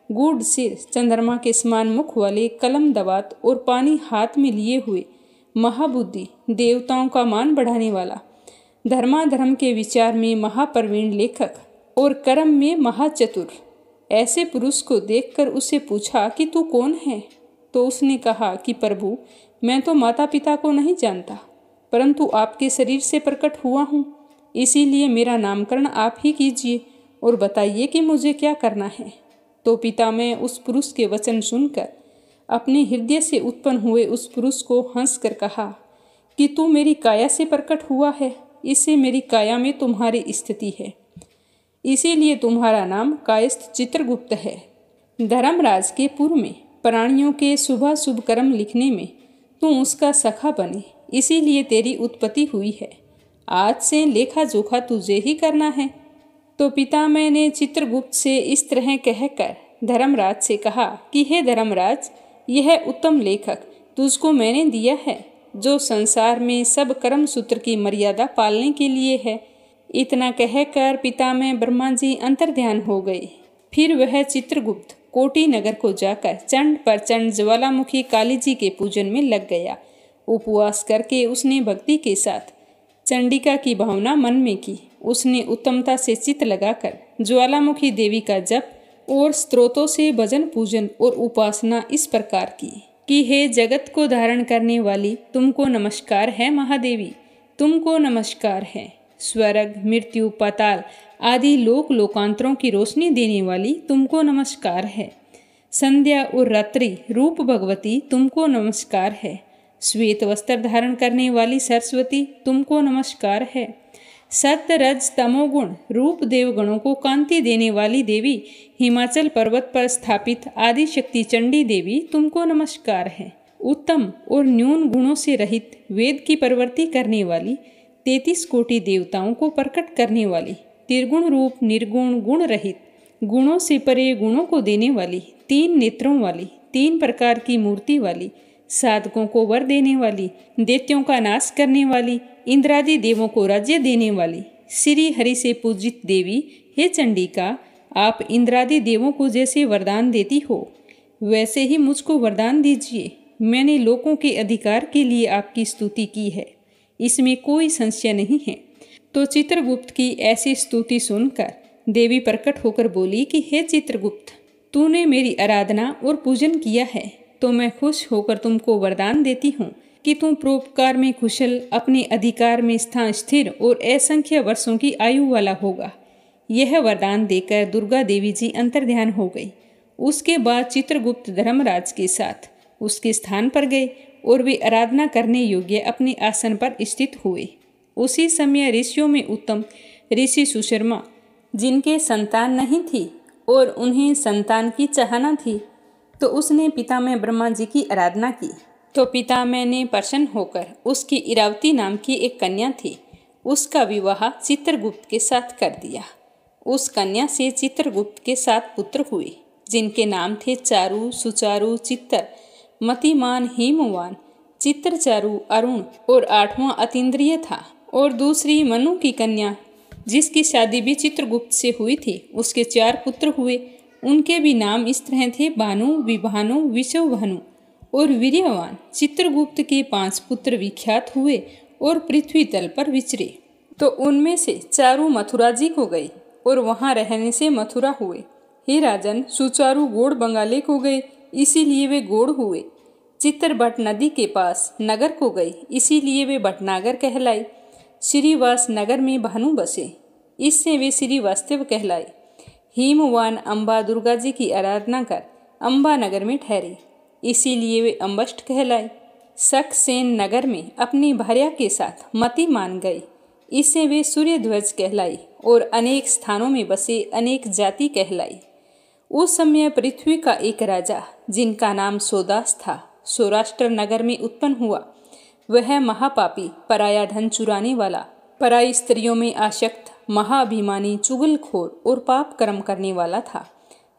गूढ़ सिर, चंद्रमा के समान मुख वाले, कलम दवात और पानी हाथ में लिए हुए, महाबुद्धि, देवताओं का मान बढ़ाने वाला, धर्माधर्म के विचार में महाप्रवीण लेखक और कर्म में महाचतुर ऐसे पुरुष को देखकर उससे पूछा कि तू कौन है। तो उसने कहा कि प्रभु, मैं तो माता पिता को नहीं जानता, परंतु आपके शरीर से प्रकट हुआ हूँ, इसीलिए मेरा नामकरण आप ही कीजिए और बताइए कि मुझे क्या करना है। तो पितामह उस पुरुष के वचन सुनकर अपने हृदय से उत्पन्न हुए उस पुरुष को हंसकर कहा कि तू मेरी काया से प्रकट हुआ है, इससे मेरी काया में तुम्हारी स्थिति है, इसीलिए तुम्हारा नाम कायस्थ चित्रगुप्त है। धर्मराज के पूर्व में प्राणियों के शुभ शुभ कर्म लिखने में तू उसका सखा बने, इसीलिए तेरी उत्पत्ति हुई है। आज से लेखा जोखा तुझे ही करना है। तो पितामह ने चित्रगुप्त से इस तरह कहकर धर्मराज से कहा कि हे धर्मराज, यह उत्तम लेखक तुझको मैंने दिया है जो संसार में सब कर्म सूत्र की मर्यादा पालने के लिए है। इतना कहकर पितामह ब्रह्मा जी अंतर्ध्यान हो गए। फिर वह चित्रगुप्त कोटि नगर को जाकर चंड प्रचंड ज्वालामुखी काली जी के पूजन में लग गया। उपवास करके उसने भक्ति के साथ चंडिका की भावना मन में की। उसने उत्तमता से चित्त लगाकर ज्वालामुखी देवी का जप और स्तोत्रों से भजन पूजन और उपासना इस प्रकार की कि हे जगत को धारण करने वाली, तुमको नमस्कार है महादेवी, तुमको नमस्कार है। स्वर्ग मृत्यु पाताल आदि लोक लोकांतरों की रोशनी देने वाली, तुमको नमस्कार है। संध्या और रात्रि रूप भगवती, तुमको नमस्कार है। श्वेत वस्त्र धारण करने वाली सरस्वती, तुमको नमस्कार है। सत्य रज तमोगुण रूप देवगणों को कांति देने वाली देवी, हिमाचल पर्वत पर स्थापित आदि शक्ति चंडी देवी, तुमको नमस्कार है। उत्तम और न्यून गुणों से रहित वेद की प्रवृत्ति करने वाली, 33 कोटि देवताओं को प्रकट करने वाली, त्रिगुण रूप निर्गुण गुण रहित, गुणों से परे गुणों को देने वाली, 3 नेत्रों वाली, 3 प्रकार की मूर्ति वाली, साधकों को वर देने वाली, दैत्यों का नाश करने वाली, इंद्रादि देवों को राज्य देने वाली, श्री हरि से पूजित देवी, हे चंडिका, आप इंद्रादि देवों को जैसे वरदान देती हो वैसे ही मुझको वरदान दीजिए। मैंने लोगों के अधिकार के लिए आपकी स्तुति की है, इसमें कोई संशय नहीं है। तो चित्रगुप्त की ऐसी स्तुति सुनकर देवी प्रकट होकर बोली कि हे चित्रगुप्त, तूने मेरी आराधना और पूजन किया है, तो मैं खुश होकर तुमको वरदान देती हूँ कि तुम परोपकार में कुशल, अपने अधिकार में स्थान स्थिर और असंख्य वर्षों की आयु वाला होगा। यह वरदान देकर दुर्गा देवी जी अंतर्ध्यान हो गई। उसके बाद चित्रगुप्त धर्मराज के साथ उसके स्थान पर गए और वे आराधना करने योग्य अपने आसन पर स्थित हुए। उसी समय ऋषियों में उत्तम ऋषि सुशर्मा, जिनके संतान नहीं थी और उन्हें संतान की चाहना थी, तो उसने पितामह ब्रह्मा जी की आराधना की। तो पितामह ने प्रसन्न होकर उसकी इरावती नाम की एक कन्या थी, उसका विवाह चित्रगुप्त के साथ कर दिया। उस कन्या से चित्रगुप्त के 7 पुत्र हुए, जिनके नाम थे चारु, सुचारु, चित्तर, मतिमान, हेमवान, चित्रचारु, अरुण और 8वां अतीन्द्रिय था। और दूसरी मनु की कन्या, जिसकी शादी भी चित्रगुप्त से हुई थी, उसके 4 पुत्र हुए। उनके भी नाम इस तरह थे, भानु, विभानु, विश्वभानु और वीर्यवान। चित्रगुप्त के 5 पुत्र विख्यात हुए और पृथ्वी तल पर विचरे। तो उनमें से चारु मथुरा जी को गए और वहां रहने से मथुरा हुए। हे राजन, सुचारु गोड़ बंगाले को गए, इसीलिए वे गोड़ हुए। चित्रबट नदी के पास नगर को गए, इसीलिए वे भटनागर कहलाए। श्रीवास नगर में भानु बसे, इससे वे श्रीवास्तव कहलाए। हेमवान अम्बा दुर्गा जी की आराधना कर अम्बा नगर में ठहरे, इसीलिए वे अम्बष्ट कहलाए। सक्सेन नगर में अपनी भार्या के साथ मति मान गए, इससे वे सूर्यध्वज कहलाई और अनेक स्थानों में बसे अनेक जाति कहलाई। उस समय पृथ्वी का एक राजा, जिनका नाम सोदास था, सौराष्ट्र नगर में उत्पन्न हुआ। वह महापापी, पराया धन चुराने वाला, पराई स्त्रियों में आसक्त, महाअभिमानी, चुगलखोर और पाप कर्म करने वाला था।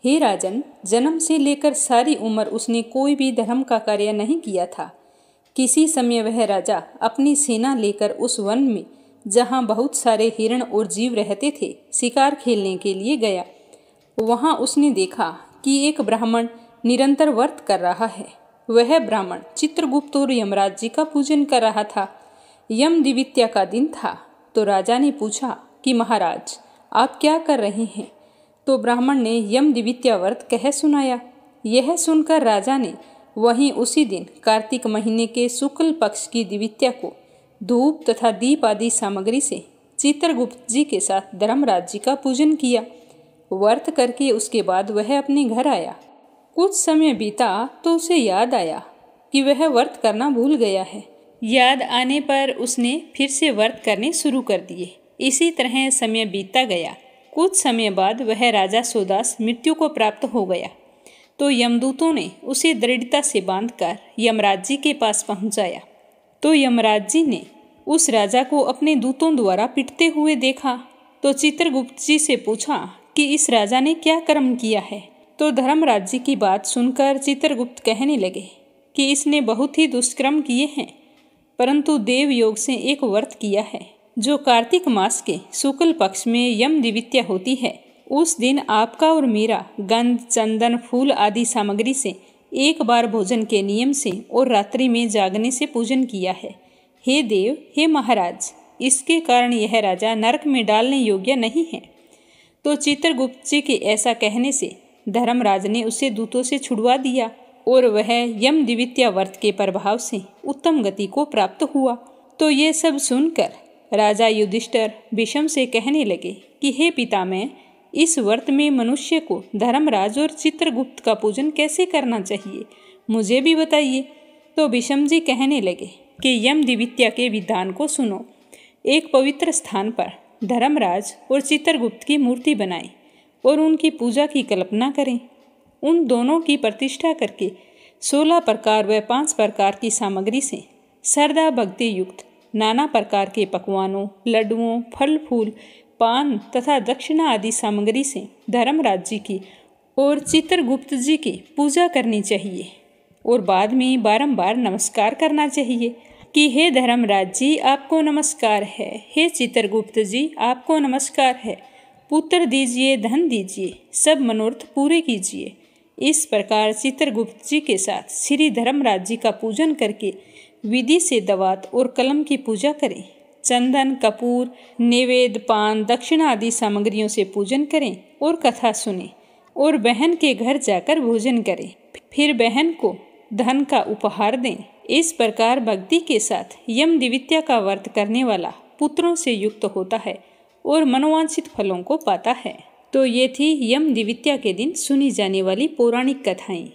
हे राजन, जन्म से लेकर सारी उम्र उसने कोई भी धर्म का कार्य नहीं किया था। किसी समय वह राजा अपनी सेना लेकर उस वन में, जहाँ बहुत सारे हिरण और जीव रहते थे, शिकार खेलने के लिए गया। वहाँ उसने देखा कि एक ब्राह्मण निरंतर व्रत कर रहा है। वह ब्राह्मण चित्रगुप्त और यमराज जी का पूजन कर रहा था। यम द्वितीया का दिन था। तो राजा ने पूछा कि महाराज, आप क्या कर रहे हैं? तो ब्राह्मण ने यम द्वितीया व्रत कह सुनाया। यह सुनकर राजा ने वहीं उसी दिन कार्तिक महीने के शुक्ल पक्ष की द्वितीया को धूप तथा दीप आदि सामग्री से चित्रगुप्त जी के साथ धर्मराज जी का पूजन किया। व्रत करके उसके बाद वह अपने घर आया। कुछ समय बीता तो उसे याद आया कि वह व्रत करना भूल गया है। याद आने पर उसने फिर से व्रत करने शुरू कर दिए। इसी तरह समय बीतता गया। कुछ समय बाद वह राजा सोदास मृत्यु को प्राप्त हो गया। तो यमदूतों ने उसे दृढ़ता से बांधकर यमराज जी के पास पहुंचाया। तो यमराज जी ने उस राजा को अपने दूतों द्वारा पिटते हुए देखा। तो चित्रगुप्त जी से पूछा कि इस राजा ने क्या कर्म किया है। तो धर्मराज जी की बात सुनकर चित्रगुप्त कहने लगे कि इसने बहुत ही दुष्कर्म किए हैं। परंतु देव योग से एक व्रत किया है जो कार्तिक मास के शुक्ल पक्ष में यम द्वितीया होती है। उस दिन आपका और मेरा गंध, चंदन, फूल आदि सामग्री से एक बार भोजन के नियम से और रात्रि में जागने से पूजन किया है। हे देव, हे महाराज, इसके कारण यह राजा नरक में डालने योग्य नहीं है। तो चित्रगुप्त जी के ऐसा कहने से धर्मराज ने उसे दूतों से छुड़वा दिया और वह यम द्वितीया व्रत के प्रभाव से उत्तम गति को प्राप्त हुआ। तो ये सब सुनकर राजा युधिष्ठिर विषम से कहने लगे कि हे पितामह, इस व्रत में मनुष्य को धर्मराज और चित्रगुप्त का पूजन कैसे करना चाहिए, मुझे भी बताइए। तो विषम जी कहने लगे कि यम द्वितीया के विधान को सुनो। एक पवित्र स्थान पर धर्मराज और चित्रगुप्त की मूर्ति बनाएं और उनकी पूजा की कल्पना करें। उन दोनों की प्रतिष्ठा करके 16 प्रकार व 5 प्रकार की सामग्री से श्रद्धा भक्ति युक्त नाना प्रकार के पकवानों, लड्डुओं, फल फूल, पान तथा दक्षिणा आदि सामग्री से धर्मराज जी की और चित्रगुप्त जी की पूजा करनी चाहिए और बाद में बारंबार नमस्कार करना चाहिए कि हे धर्मराज जी, आपको नमस्कार है, हे चित्रगुप्त जी, आपको नमस्कार है, पुत्र दीजिए, धन दीजिए, सब मनोरथ पूरे कीजिए। इस प्रकार चित्रगुप्त जी के साथ श्री धर्मराज जी का पूजन करके विधि से दवात और कलम की पूजा करें। चंदन, कपूर, नैवेद्य, पान, दक्षिणा आदि सामग्रियों से पूजन करें और कथा सुने और बहन के घर जाकर भोजन करें। फिर बहन को धन का उपहार दें। इस प्रकार भक्ति के साथ यम द्वितीया का व्रत करने वाला पुत्रों से युक्त होता है और मनोवांछित फलों को पाता है। तो ये थी यम द्वितीया के दिन सुनी जाने वाली पौराणिक कथाएं।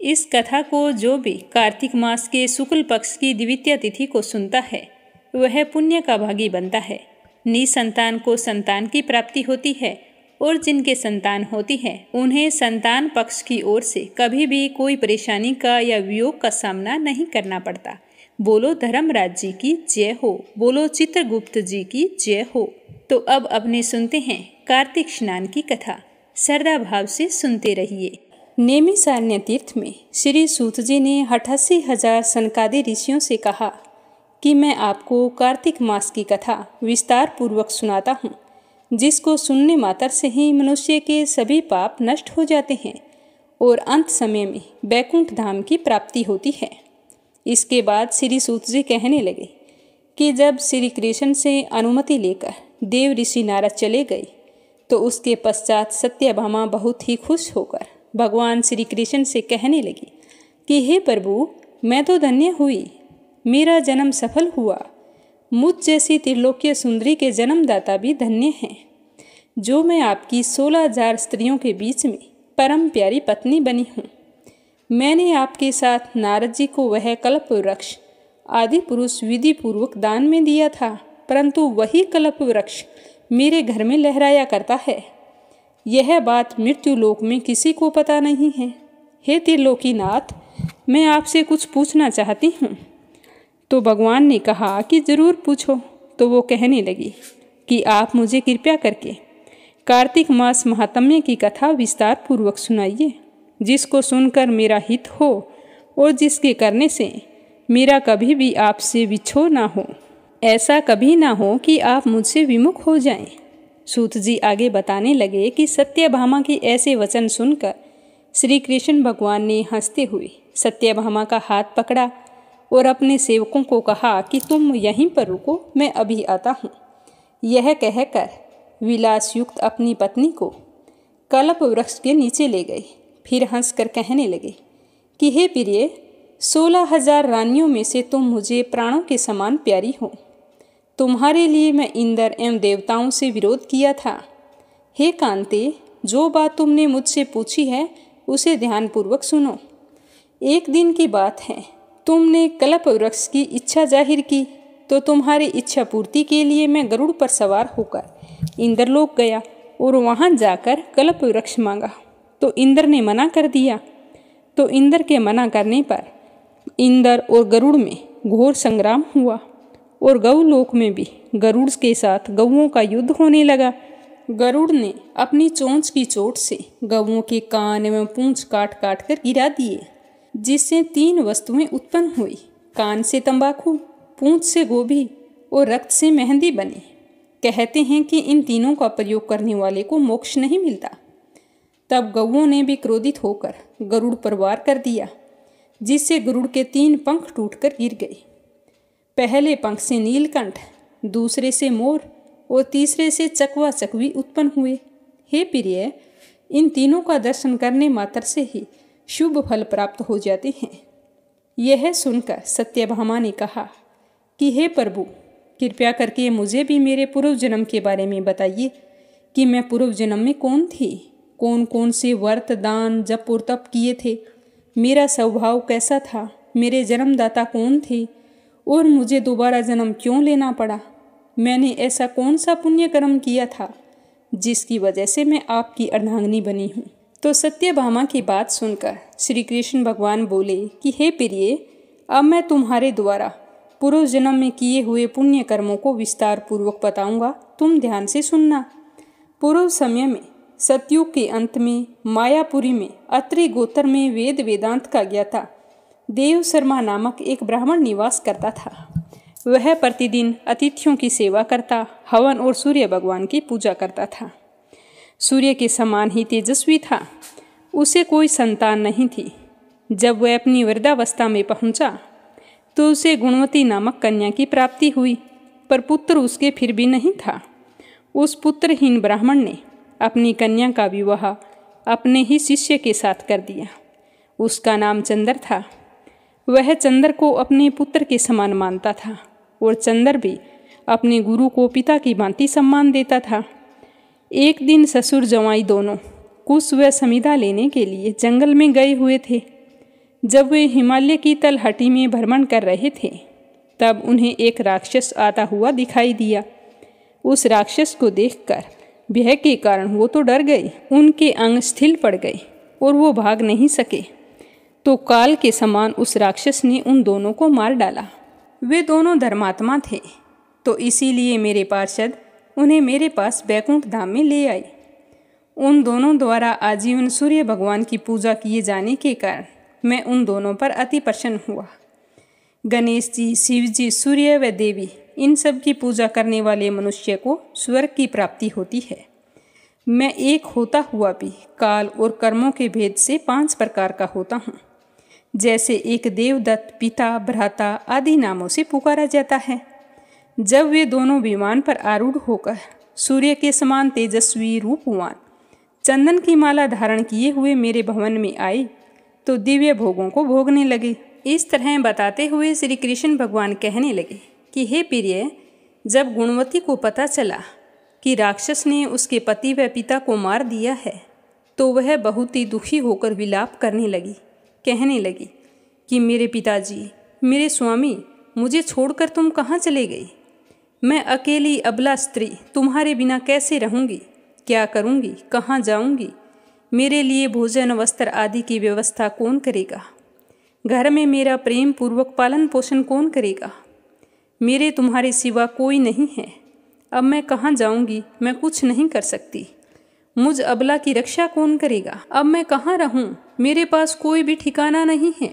इस कथा को जो भी कार्तिक मास के शुक्ल पक्ष की द्वितीया तिथि को सुनता है वह पुण्य का भागी बनता है। निसंतान को संतान की प्राप्ति होती है और जिनके संतान होती है उन्हें संतान पक्ष की ओर से कभी भी कोई परेशानी का या वियोग का सामना नहीं करना पड़ता। बोलो धर्मराज जी की जय हो, बोलो चित्रगुप्त जी की जय हो। तो अब अपने सुनते हैं कार्तिक स्नान की कथा। श्रद्धा भाव से सुनते रहिए। नैमिषारण्य तीर्थ में श्री सूत जी ने 88,000 सनकादि ऋषियों से कहा कि मैं आपको कार्तिक मास की कथा विस्तार पूर्वक सुनाता हूँ, जिसको सुनने मात्र से ही मनुष्य के सभी पाप नष्ट हो जाते हैं और अंत समय में बैकुंठ धाम की प्राप्ति होती है। इसके बाद श्री सूत जी कहने लगे कि जब श्री कृष्ण से अनुमति लेकर देव ऋषि नारद चले गए तो उसके पश्चात सत्यभामा बहुत ही खुश होकर भगवान श्री कृष्ण से कहने लगी कि हे प्रभु, मैं तो धन्य हुई, मेरा जन्म सफल हुआ। मुझ जैसी त्रिलोकीय सुंदरी के जन्मदाता भी धन्य हैं, जो मैं आपकी 16,000 स्त्रियों के बीच में परम प्यारी पत्नी बनी हूँ। मैंने आपके साथ नारद जी को वह कल्प वृक्ष आदि पुरुष विधि पूर्वक दान में दिया था, परंतु वही कल्प वृक्ष मेरे घर में लहराया करता है। यह बात मृत्यु लोक में किसी को पता नहीं है। हे त्रिलोकीनाथ, मैं आपसे कुछ पूछना चाहती हूँ। तो भगवान ने कहा कि जरूर पूछो। तो वो कहने लगी कि आप मुझे कृपया करके कार्तिक मास महात्म्य की कथा विस्तार पूर्वक सुनाइए, जिसको सुनकर मेरा हित हो और जिसके करने से मेरा कभी भी आपसे विछोह ना हो। ऐसा कभी ना हो कि आप मुझसे विमुख हो जाएं। सूत जी आगे बताने लगे कि सत्यभामा के ऐसे वचन सुनकर श्री कृष्ण भगवान ने हंसते हुए सत्यभामा का हाथ पकड़ा और अपने सेवकों को कहा कि तुम यहीं पर रुको, मैं अभी आता हूँ। यह कहकर विलास युक्त अपनी पत्नी को कल्प वृक्ष के नीचे ले गए। फिर हंसकर कहने लगे कि हे प्रिय, 16,000 रानियों में से तुम मुझे प्राणों के समान प्यारी हो। तुम्हारे लिए मैं इंद्र एवं देवताओं से विरोध किया था। हे कांते, जो बात तुमने मुझसे पूछी है उसे ध्यानपूर्वक सुनो। एक दिन की बात है, तुमने कल्प वृक्ष की इच्छा जाहिर की, तो तुम्हारी इच्छा पूर्ति के लिए मैं गरुड़ पर सवार होकर इंद्रलोक गया और वहाँ जाकर कल्प वृक्ष मांगा। तो इंद्र ने मना कर दिया। तो इंद्र के मना करने पर इंद्र और गरुड़ में घोर संग्राम हुआ और गौलोक में भी गरुड़ के साथ गौओं का युद्ध होने लगा। गरुड़ ने अपनी चोंच की चोट से गौओं के कान एवं पूंछ काट काट कर गिरा दिए, जिससे 3 वस्तुएं उत्पन्न हुई। कान से तंबाकू, पूंछ से गोभी और रक्त से मेहंदी बने। कहते हैं कि इन तीनों का प्रयोग करने वाले को मोक्ष नहीं मिलता। तब गौओं ने भी क्रोधित होकर गरुड़ पर वार कर दिया, जिससे गरुड़ के 3 पंख टूटकर गिर गए। पहले पंख से नीलकंठ, दूसरे से मोर और तीसरे से चकवा चकवी उत्पन्न हुए। हे प्रिय, इन तीनों का दर्शन करने मात्र से ही शुभ फल प्राप्त हो जाते हैं। यह सुनकर सत्यभामा ने कहा कि हे प्रभु, कृपया करके मुझे भी मेरे पूर्व जन्म के बारे में बताइए कि मैं पूर्व जन्म में कौन थी, कौन कौन से व्रत, दान, जप और तप किए थे, मेरा स्वभाव कैसा था, मेरे जन्मदाता कौन थे और मुझे दोबारा जन्म क्यों लेना पड़ा। मैंने ऐसा कौन सा पुण्य कर्म किया था जिसकी वजह से मैं आपकी अर्धांगिनी बनी हूँ। तो सत्यभामा की बात सुनकर श्री कृष्ण भगवान बोले कि हे प्रिय, अब मैं तुम्हारे द्वारा पूर्व जन्म में किए हुए पुण्य कर्मों को विस्तार पूर्वक बताऊंगा, तुम ध्यान से सुनना। पूर्व समय में सतयुग के अंत में मायापुरी में अत्रि गोत्र में वेद वेदांत का ज्ञाता देव शर्मा नामक एक ब्राह्मण निवास करता था। वह प्रतिदिन अतिथियों की सेवा करता, हवन और सूर्य भगवान की पूजा करता था। सूर्य के समान ही तेजस्वी था। उसे कोई संतान नहीं थी। जब वह अपनी वृद्धावस्था में पहुंचा तो उसे गुणवती नामक कन्या की प्राप्ति हुई, पर पुत्र उसके फिर भी नहीं था। उस पुत्रहीन ब्राह्मण ने अपनी कन्या का विवाह अपने ही शिष्य के साथ कर दिया। उसका नाम चंद्र था। वह चंद्र को अपने पुत्र के समान मानता था और चंद्र भी अपने गुरु को पिता की भांति सम्मान देता था। एक दिन ससुर जवाई दोनों कुश व समिधा लेने के लिए जंगल में गए हुए थे। जब वे हिमालय की तलहटी में भ्रमण कर रहे थे, तब उन्हें एक राक्षस आता हुआ दिखाई दिया। उस राक्षस को देखकर भय के कारण वो तो डर गए, उनके अंग शिथिल पड़ गए और वो भाग नहीं सके। तो काल के समान उस राक्षस ने उन दोनों को मार डाला। वे दोनों धर्मात्मा थे, तो इसीलिए मेरे पार्षद उन्हें मेरे पास बैकुंठ धाम में ले आए। उन दोनों द्वारा आजीवन सूर्य भगवान की पूजा किए जाने के कारण मैं उन दोनों पर अति प्रसन्न हुआ। गणेश जी, शिव जी, सूर्य व देवी, इन सब की पूजा करने वाले मनुष्य को स्वर्ग की प्राप्ति होती है। मैं एक होता हुआ भी काल और कर्मों के भेद से 5 प्रकार का होता हूँ। जैसे एक देवदत्त, पिता, भ्राता आदि नामों से पुकारा जाता है। जब वे दोनों विमान पर आरूढ़ होकर सूर्य के समान तेजस्वी रूपवान चंदन की माला धारण किए हुए मेरे भवन में आए, तो दिव्य भोगों को भोगने लगे। इस तरह बताते हुए श्री कृष्ण भगवान कहने लगे कि हे प्रिय, जब गुणवती को पता चला कि राक्षस ने उसके पति व पिता को मार दिया है, तो वह बहुत ही दुखी होकर विलाप करने लगी। कहने लगी कि मेरे पिताजी, मेरे स्वामी, मुझे छोड़कर तुम कहाँ चले गए? मैं अकेली अबला स्त्री तुम्हारे बिना कैसे रहूँगी? क्या करूँगी? कहाँ जाऊँगी? मेरे लिए भोजन, वस्त्र आदि की व्यवस्था कौन करेगा? घर में मेरा प्रेम पूर्वक पालन पोषण कौन करेगा? मेरे तुम्हारे सिवा कोई नहीं है। अब मैं कहाँ जाऊँगी? मैं कुछ नहीं कर सकती। मुझ अबला की रक्षा कौन करेगा? अब मैं कहाँ रहूँ? मेरे पास कोई भी ठिकाना नहीं है।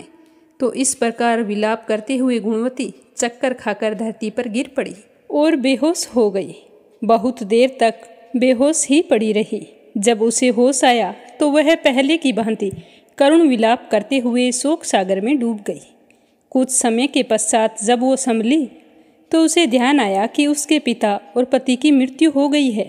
तो इस प्रकार विलाप करते हुए गुणवती चक्कर खाकर धरती पर गिर पड़ी और बेहोश हो गई। बहुत देर तक बेहोश ही पड़ी रही। जब उसे होश आया तो वह पहले की भांति करुण विलाप करते हुए शोक सागर में डूब गई। कुछ समय के पश्चात जब वो संभली तो उसे ध्यान आया कि उसके पिता और पति की मृत्यु हो गई है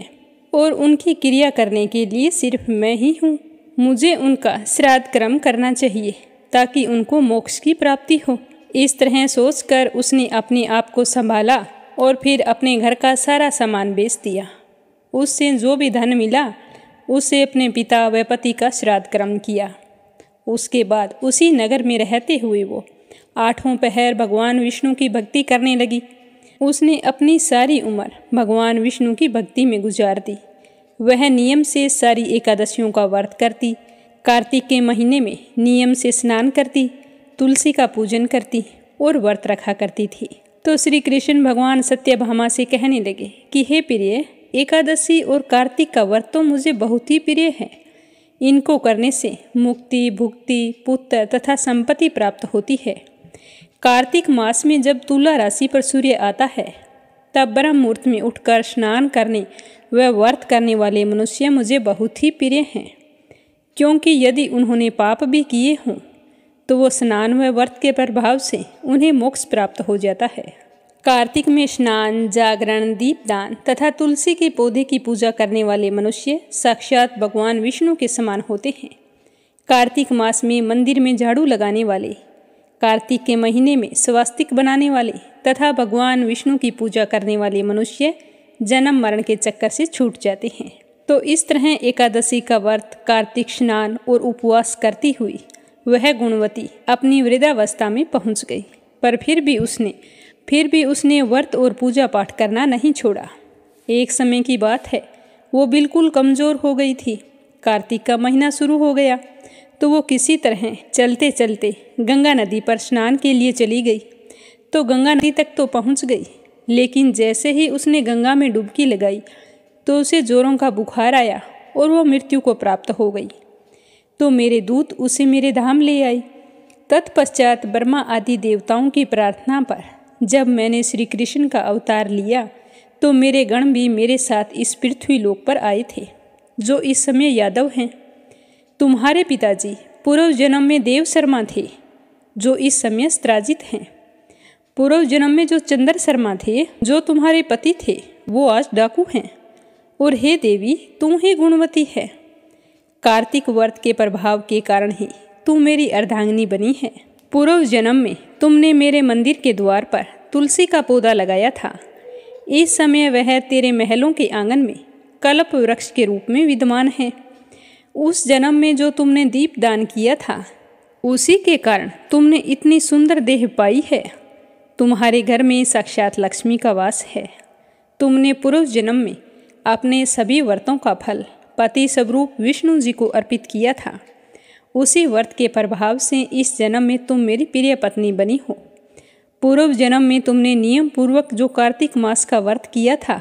और उनकी क्रिया करने के लिए सिर्फ मैं ही हूँ। मुझे उनका श्राद्ध कर्म करना चाहिए ताकि उनको मोक्ष की प्राप्ति हो। इस तरह सोचकर उसने अपने आप को संभाला और फिर अपने घर का सारा सामान बेच दिया। उससे जो भी धन मिला उससे अपने पिता व पति का श्राद्ध कर्म किया। उसके बाद उसी नगर में रहते हुए वो 8 पहर भगवान विष्णु की भक्ति करने लगी। उसने अपनी सारी उम्र भगवान विष्णु की भक्ति में गुजार दी। वह नियम से सारी एकादशियों का व्रत करती, कार्तिक के महीने में नियम से स्नान करती, तुलसी का पूजन करती और व्रत रखा करती थी। तो श्री कृष्ण भगवान सत्यभामा से कहने लगे कि हे प्रिय, एकादशी और कार्तिक का व्रत तो मुझे बहुत ही प्रिय है। इनको करने से मुक्ति, भुक्ति, पुत्र तथा संपत्ति प्राप्त होती है। कार्तिक मास में जब तुला राशि पर सूर्य आता है तब ब्रह्म मुहूर्त में उठकर स्नान करने व व्रत करने वाले मनुष्य मुझे बहुत ही प्रिय हैं, क्योंकि यदि उन्होंने पाप भी किए हों तो वो स्नान व व्रत के प्रभाव से उन्हें मोक्ष प्राप्त हो जाता है। कार्तिक में स्नान, जागरण, दीपदान तथा तुलसी के पौधे की पूजा करने वाले मनुष्य साक्षात भगवान विष्णु के समान होते हैं। कार्तिक मास में मंदिर में झाड़ू लगाने वाले, कार्तिक के महीने में स्वास्तिक बनाने वाले तथा भगवान विष्णु की पूजा करने वाले मनुष्य जन्म मरण के चक्कर से छूट जाते हैं। तो इस तरह एकादशी का व्रत, कार्तिक स्नान और उपवास करती हुई वह गुणवती अपनी वृद्धावस्था में पहुंच गई, पर फिर भी उसने व्रत और पूजा पाठ करना नहीं छोड़ा। एक समय की बात है, वो बिल्कुल कमज़ोर हो गई थी। कार्तिक का महीना शुरू हो गया तो वो किसी तरह चलते चलते गंगा नदी पर स्नान के लिए चली गई। तो गंगा नदी तक तो पहुंच गई, लेकिन जैसे ही उसने गंगा में डुबकी लगाई तो उसे जोरों का बुखार आया और वो मृत्यु को प्राप्त हो गई। तो मेरे दूत उसे मेरे धाम ले आई। तत्पश्चात ब्रह्मा आदि देवताओं की प्रार्थना पर जब मैंने श्री कृष्ण का अवतार लिया तो मेरे गण भी मेरे साथ इस पृथ्वी लोक पर आए थे, जो इस समय यादव हैं। तुम्हारे पिताजी पूर्व जन्म में देव शर्मा थे, जो इस समय स्त्राजित हैं। पूर्व जन्म में जो चंद्र शर्मा थे, जो तुम्हारे पति थे, वो आज डाकू हैं। और हे देवी, तू ही गुणवती है। कार्तिक व्रत के प्रभाव के कारण ही तू मेरी अर्धांगिनी बनी है। पूर्व जन्म में तुमने मेरे मंदिर के द्वार पर तुलसी का पौधा लगाया था। इस समय वह तेरे महलों के आंगन में कल्प वृक्ष के रूप में विद्यमान है। उस जन्म में जो तुमने दीप दान किया था, उसी के कारण तुमने इतनी सुंदर देह पाई है। तुम्हारे घर में साक्षात लक्ष्मी का वास है। तुमने पूर्व जन्म में अपने सभी व्रतों का फल पति स्वरूप विष्णु जी को अर्पित किया था। उसी व्रत के प्रभाव से इस जन्म में तुम मेरी प्रिय पत्नी बनी हो। पूर्व जन्म में तुमने नियम पूर्वक जो कार्तिक मास का व्रत किया था,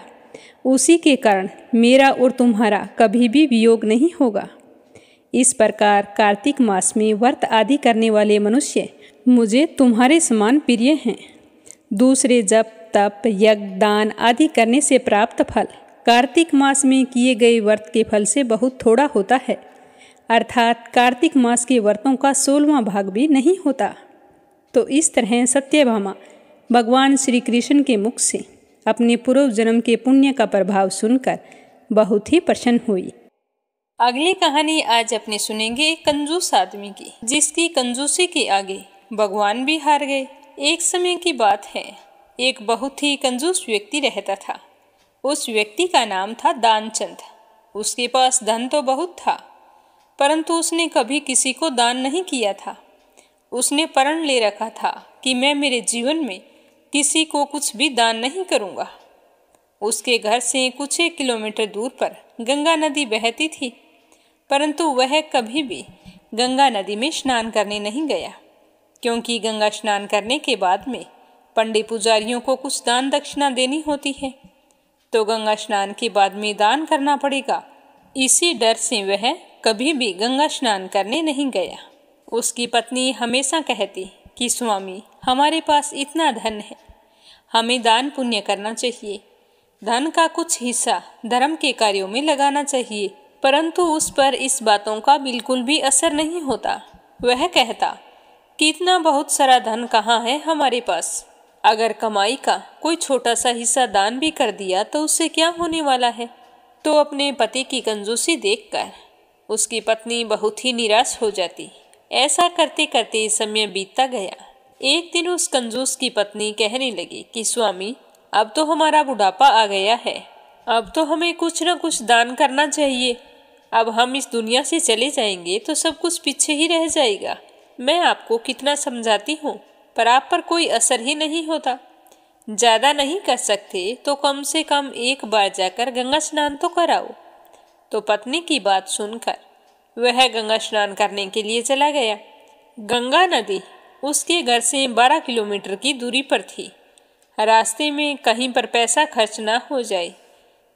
उसी के कारण मेरा और तुम्हारा कभी भी वियोग नहीं होगा। इस प्रकार कार्तिक मास में व्रत आदि करने वाले मनुष्य मुझे तुम्हारे समान प्रिय हैं। दूसरे जप, तप, यज्ञ, दान आदि करने से प्राप्त फल कार्तिक मास में किए गए व्रत के फल से बहुत थोड़ा होता है, अर्थात कार्तिक मास के व्रतों का 16वां भाग भी नहीं होता। तो इस तरह सत्यभामा भगवान श्री कृष्ण के मुख से अपने पूर्व जन्म के पुण्य का प्रभाव सुनकर बहुत ही प्रसन्न हुई। अगली कहानी आज अपने सुनेंगे एक कंजूस आदमी की, जिसकी कंजूसी के आगे भगवान भी हार गए। एक समय की बात है, एक बहुत ही कंजूस व्यक्ति रहता था। उस व्यक्ति का नाम था दानचंद। उसके पास धन तो बहुत था, परंतु उसने कभी किसी को दान नहीं किया था। उसने प्रण ले रखा था कि मैं मेरे जीवन में किसी को कुछ भी दान नहीं करूँगा। उसके घर से कुछ 1 किलोमीटर दूर पर गंगा नदी बहती थी, परंतु वह कभी भी गंगा नदी में स्नान करने नहीं गया, क्योंकि गंगा स्नान करने के बाद में पंडित पुजारियों को कुछ दान दक्षिणा देनी होती है, तो गंगा स्नान के बाद में दान करना पड़ेगा। इसी डर से वह कभी भी गंगा स्नान करने नहीं गया। उसकी पत्नी हमेशा कहती कि स्वामी, हमारे पास इतना धन है, हमें दान पुण्य करना चाहिए, धन का कुछ हिस्सा धर्म के कार्यों में लगाना चाहिए। परंतु उस पर इस बातों का बिल्कुल भी असर नहीं होता। वह कहता कि इतना बहुत सारा धन कहाँ है हमारे पास, अगर कमाई का कोई छोटा सा हिस्सा दान भी कर दिया तो उससे क्या होने वाला है। तो अपने पति की कंजूसी देखकर उसकी पत्नी बहुत ही निराश हो जाती। ऐसा करते करते समय बीतता गया। एक दिन उस कंजूस की पत्नी कहने लगी कि स्वामी, अब तो हमारा बुढ़ापा आ गया है, अब तो हमें कुछ न कुछ दान करना चाहिए। अब हम इस दुनिया से चले जाएंगे तो सब कुछ पीछे ही रह जाएगा। मैं आपको कितना समझाती हूँ, पर आप पर कोई असर ही नहीं होता। ज़्यादा नहीं कर सकते तो कम से कम एक बार जाकर गंगा स्नान तो कराओ। तो पत्नी की बात सुनकर वह गंगा स्नान करने के लिए चला गया। गंगा नदी उसके घर से 12 किलोमीटर की दूरी पर थी। रास्ते में कहीं पर पैसा खर्च ना हो जाए,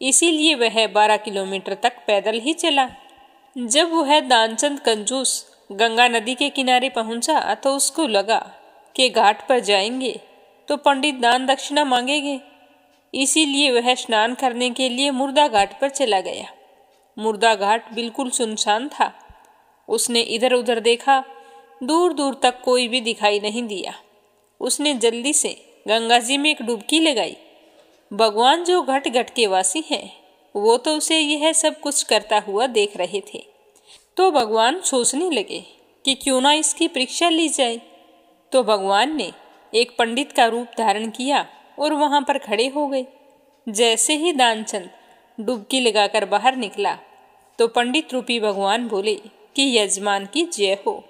इसीलिए वह 12 किलोमीटर तक पैदल ही चला। जब वह दानचंद कंजूस गंगा नदी के किनारे पहुंचा तो उसको लगा कि घाट पर जाएंगे तो पंडित दान दक्षिणा मांगेंगे, इसीलिए वह स्नान करने के लिए मुर्दा घाट पर चला गया। मुर्दा घाट बिल्कुल सुनसान था। उसने इधर उधर देखा, दूर दूर तक कोई भी दिखाई नहीं दिया। उसने जल्दी से गंगा जी में एक डुबकी लगाई। भगवान जो घट घट के वासी हैं, वो तो उसे यह सब कुछ करता हुआ देख रहे थे। तो भगवान सोचने लगे कि क्यों ना इसकी परीक्षा ली जाए। तो भगवान ने एक पंडित का रूप धारण किया और वहां पर खड़े हो गए। जैसे ही दानचंद डुबकी लगाकर बाहर निकला तो पंडित रूपी भगवान बोले कि यजमान की जय हो।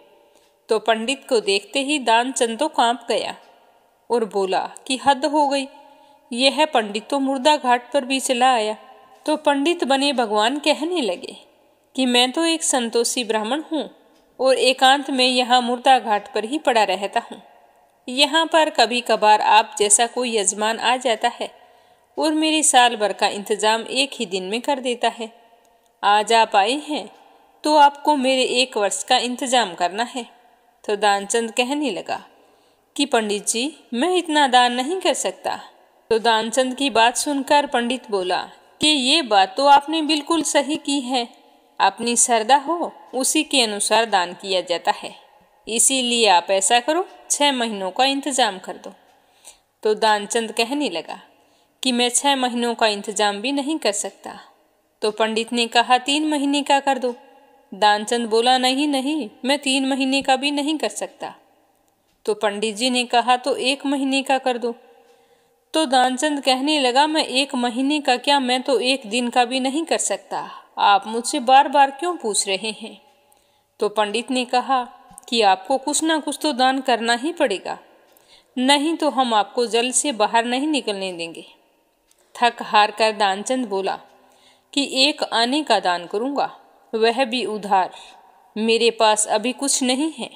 तो पंडित को देखते ही दानचंद तो कांप गया और बोला कि हद हो गई, यह पंडित तो मुर्दा घाट पर भी चला आया। तो पंडित बने भगवान कहने लगे कि मैं तो एक संतोषी ब्राह्मण हूँ और एकांत में यहाँ मुर्दा घाट पर ही पड़ा रहता हूँ। यहाँ पर कभी कभार आप जैसा कोई यजमान आ जाता है और मेरे साल भर का इंतजाम एक ही दिन में कर देता है। आज आप आए हैं तो आपको मेरे 1 वर्ष का इंतजाम करना है। तो दानचंद कहने लगा कि पंडित जी, मैं इतना दान नहीं कर सकता। तो दानचंद की बात सुनकर पंडित बोला कि ये बात तो आपने बिल्कुल सही की है। अपनी श्रद्धा हो उसी के अनुसार दान किया जाता है, इसीलिए आप ऐसा करो, 6 महीनों का इंतजाम कर दो। तो दानचंद कहने लगा कि मैं 6 महीनों का इंतजाम भी नहीं कर सकता। तो पंडित ने कहा 3 महीने का कर दो। दानचंद बोला नहीं नहीं, मैं 3 महीने का भी नहीं कर सकता। तो पंडित जी ने कहा तो 1 महीने का कर दो। तो दानचंद कहने लगा मैं 1 महीने का क्या, मैं तो 1 दिन का भी नहीं कर सकता। आप मुझसे बार बार क्यों पूछ रहे हैं? तो पंडित ने कहा कि आपको कुछ ना कुछ तो दान करना ही पड़ेगा, नहीं तो हम आपको जल से बाहर नहीं निकलने देंगे। थक हार कर दानचंद बोला कि 1 आने का दान करूंगा, वह भी उधार। मेरे पास अभी कुछ नहीं है,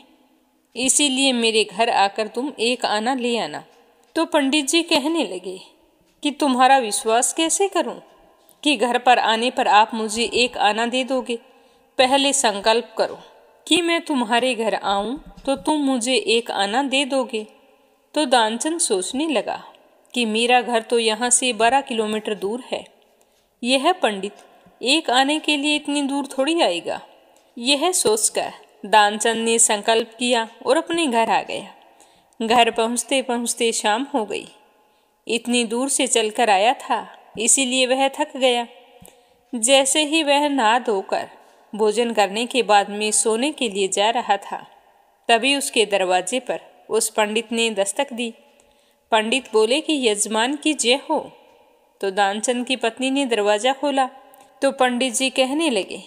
इसीलिए मेरे घर आकर तुम 1 आना ले आना। तो पंडित जी कहने लगे कि तुम्हारा विश्वास कैसे करूं कि घर पर आने पर आप मुझे 1 आना दे दोगे। पहले संकल्प करो कि मैं तुम्हारे घर आऊं तो तुम मुझे 1 आना दे दोगे। तो दानचंद सोचने लगा कि मेरा घर तो यहाँ से 12 किलोमीटर दूर है, यह पंडित 1 आने के लिए इतनी दूर थोड़ी आएगा। यह सोचकर दानचंद ने संकल्प किया और अपने घर आ गया। घर पहुँचते पहुँचते शाम हो गई। इतनी दूर से चलकर आया था, इसीलिए वह थक गया। जैसे ही वह नहा धोकर भोजन करने के बाद में सोने के लिए जा रहा था, तभी उसके दरवाजे पर उस पंडित ने दस्तक दी। पंडित बोले कि यजमान की जय हो। तो दानचंद की पत्नी ने दरवाजा खोला तो पंडित जी कहने लगे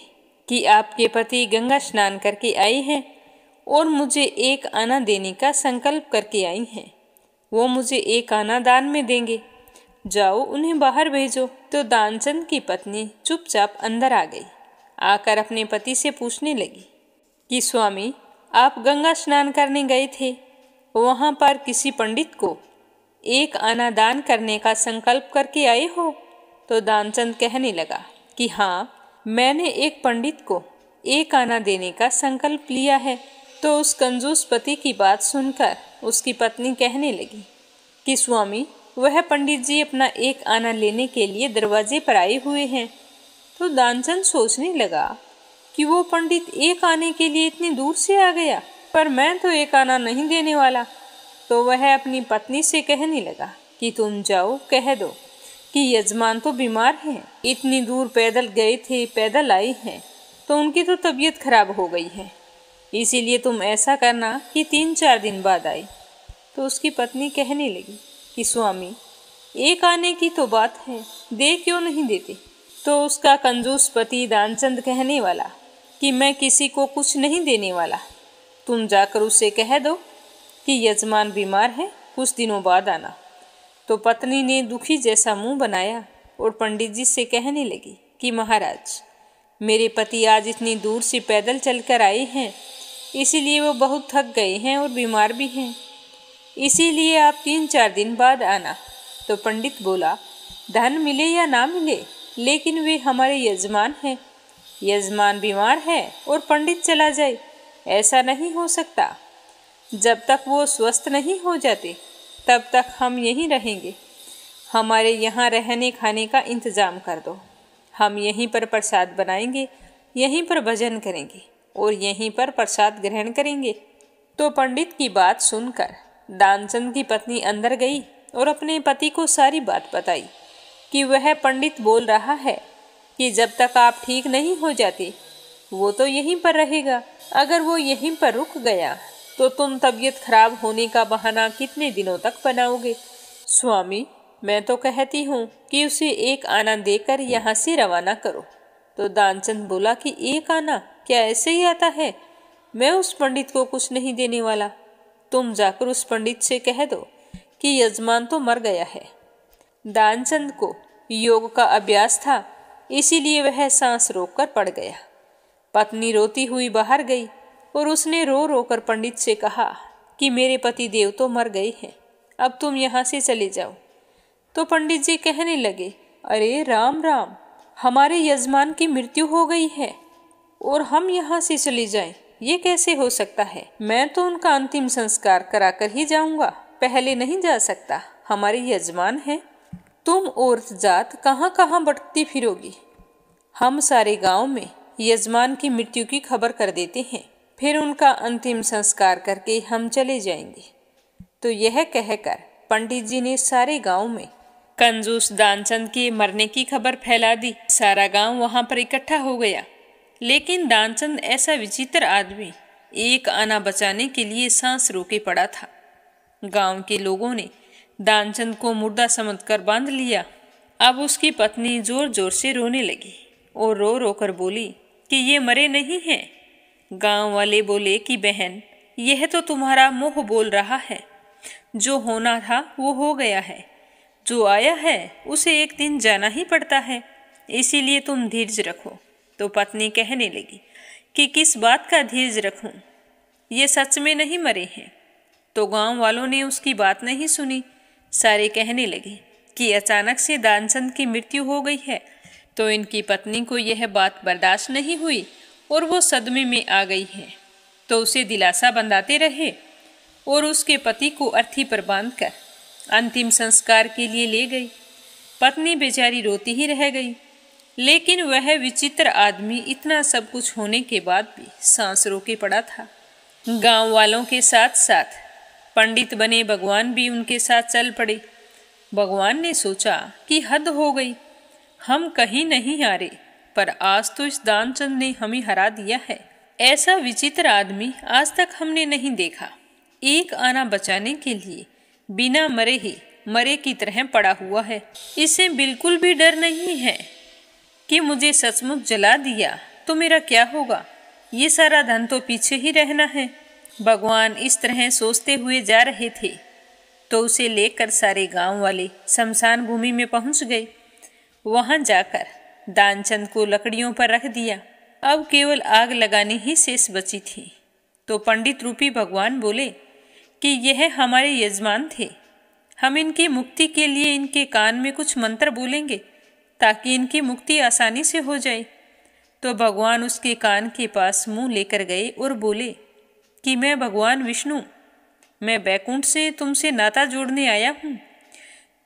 कि आपके पति गंगा स्नान करके आए हैं और मुझे 1 आना देने का संकल्प करके आई हैं। वो मुझे 1 आना दान में देंगे, जाओ उन्हें बाहर भेजो। तो दानचंद की पत्नी चुपचाप अंदर आ गई। आकर अपने पति से पूछने लगी कि स्वामी, आप गंगा स्नान करने गए थे, वहाँ पर किसी पंडित को 1 आना दान करने का संकल्प करके आए हो? तो दानचंद कहने लगा कि हाँ, मैंने एक पंडित को 1 आना देने का संकल्प लिया है। तो उस कंजूस पति की बात सुनकर उसकी पत्नी कहने लगी कि स्वामी, वह पंडित जी अपना 1 आना लेने के लिए दरवाजे पर आए हुए हैं। तो दानचंद सोचने लगा कि वो पंडित 1 आने के लिए इतनी दूर से आ गया, पर मैं तो 1 आना नहीं देने वाला। तो वह अपनी पत्नी से कहने लगा कि तुम जाओ, कह दो कि यजमान तो बीमार हैं, इतनी दूर पैदल गए थे, पैदल आए हैं, तो उनकी तो तबीयत खराब हो गई है, इसीलिए तुम ऐसा करना कि 3-4 दिन बाद आए। तो उसकी पत्नी कहने लगी कि स्वामी, 1 आने की तो बात है, दे क्यों नहीं देते? तो उसका कंजूस पति दानचंद कहने वाला कि मैं किसी को कुछ नहीं देने वाला, तुम जाकर उससे कह दो कि यजमान बीमार है, कुछ दिनों बाद आना। तो पत्नी ने दुखी जैसा मुंह बनाया और पंडित जी से कहने लगी कि महाराज, मेरे पति आज इतनी दूर से पैदल चलकर आए हैं, इसीलिए वो बहुत थक गए हैं और बीमार भी हैं, इसीलिए आप 3-4 दिन बाद आना। तो पंडित बोला, धन मिले या ना मिले, लेकिन वे हमारे यजमान हैं। यजमान बीमार है और पंडित चला जाए, ऐसा नहीं हो सकता। जब तक वो स्वस्थ नहीं हो जाते तब तक हम यहीं रहेंगे। हमारे यहाँ रहने खाने का इंतजाम कर दो। हम यहीं पर प्रसाद बनाएंगे, यहीं पर भजन करेंगे और यहीं पर प्रसाद ग्रहण करेंगे। तो पंडित की बात सुनकर दानचंद की पत्नी अंदर गई और अपने पति को सारी बात बताई कि वह पंडित बोल रहा है कि जब तक आप ठीक नहीं हो जाते वो तो यहीं पर रहेगा। अगर वो यहीं पर रुक गया तो तुम तबीयत खराब होने का बहाना कितने दिनों तक बनाओगे? स्वामी, मैं तो कहती हूँ कि उसे एक आना देकर यहाँ से रवाना करो। तो दानचंद बोला कि एक आना क्या ऐसे ही आता है? मैं उस पंडित को कुछ नहीं देने वाला। तुम जाकर उस पंडित से कह दो कि यजमान तो मर गया है। दानचंद को योग का अभ्यास था, इसीलिए वह सांस रोककर पड़ गया। पत्नी रोती हुई बाहर गई और उसने रो रो कर पंडित से कहा कि मेरे पति देव तो मर गए हैं, अब तुम यहाँ से चले जाओ। तो पंडित जी कहने लगे, अरे राम राम, हमारे यजमान की मृत्यु हो गई है और हम यहाँ से चले जाएं, ये कैसे हो सकता है? मैं तो उनका अंतिम संस्कार कराकर ही जाऊंगा, पहले नहीं जा सकता। हमारे यजमान हैं। तुम औरत जात कहाँ कहाँ भटकती फिरोगी। हम सारे गांव में यजमान की मृत्यु की खबर कर देते हैं, फिर उनका अंतिम संस्कार करके हम चले जाएंगे। तो यह कहकर पंडित जी ने सारे गांव में कंजूस दानचंद के मरने की खबर फैला दी। सारा गांव वहां पर इकट्ठा हो गया, लेकिन दानचंद ऐसा विचित्र आदमी एक आना बचाने के लिए सांस रोके पड़ा था। गांव के लोगों ने दानचंद को मुर्दा समझकर बांध लिया। अब उसकी पत्नी जोर जोर से रोने लगी और रो रो कर बोली कि ये मरे नहीं हैं। गांव वाले बोले कि बहन, यह तो तुम्हारा मुंह बोल रहा है। जो होना था वो हो गया है, जो आया है उसे एक दिन जाना ही पड़ता है, इसीलिए तुम धीरज रखो। तो पत्नी कहने लगी कि किस बात का धीरज रखूं, ये सच में नहीं मरे हैं। तो गांव वालों ने उसकी बात नहीं सुनी। सारे कहने लगे कि अचानक से दानचंद की मृत्यु हो गई है। तो इनकी पत्नी को यह बात बर्दाश्त नहीं हुई और वो सदमे में आ गई है। तो उसे दिलासा बंधाते रहे और उसके पति को अर्थी पर बांधकर अंतिम संस्कार के लिए ले गई। पत्नी बेचारी रोती ही रह गई, लेकिन वह विचित्र आदमी इतना सब कुछ होने के बाद भी सांस रोके पड़ा था। गांव वालों के साथ साथ पंडित बने भगवान भी उनके साथ चल पड़े। भगवान ने सोचा कि हद हो गई, हम कहीं नहीं हारे, पर आज तो इस दानचंद ने हमें हरा दिया है। ऐसा विचित्र आदमी आज तक हमने नहीं देखा। एक आना बचाने के लिए बिना मरे ही मरे की तरह पड़ा हुआ है। इसे बिल्कुल भी डर नहीं है कि मुझे सचमुच जला दिया तो मेरा क्या होगा, ये सारा धन तो पीछे ही रहना है। भगवान इस तरह सोचते हुए जा रहे थे तो उसे लेकर सारे गांव वाले शमशान भूमि में पहुंच गए। वहां जाकर दानचंद को लकड़ियों पर रख दिया। अब केवल आग लगानी ही शेष बची थी। तो पंडित रूपी भगवान बोले कि यह हमारे यजमान थे, हम इनकी मुक्ति के लिए इनके कान में कुछ मंत्र बोलेंगे ताकि इनकी मुक्ति आसानी से हो जाए। तो भगवान उसके कान के पास मुंह लेकर गए और बोले कि मैं भगवान विष्णु, मैं बैकुंठ से तुमसे नाता जोड़ने आया हूँ।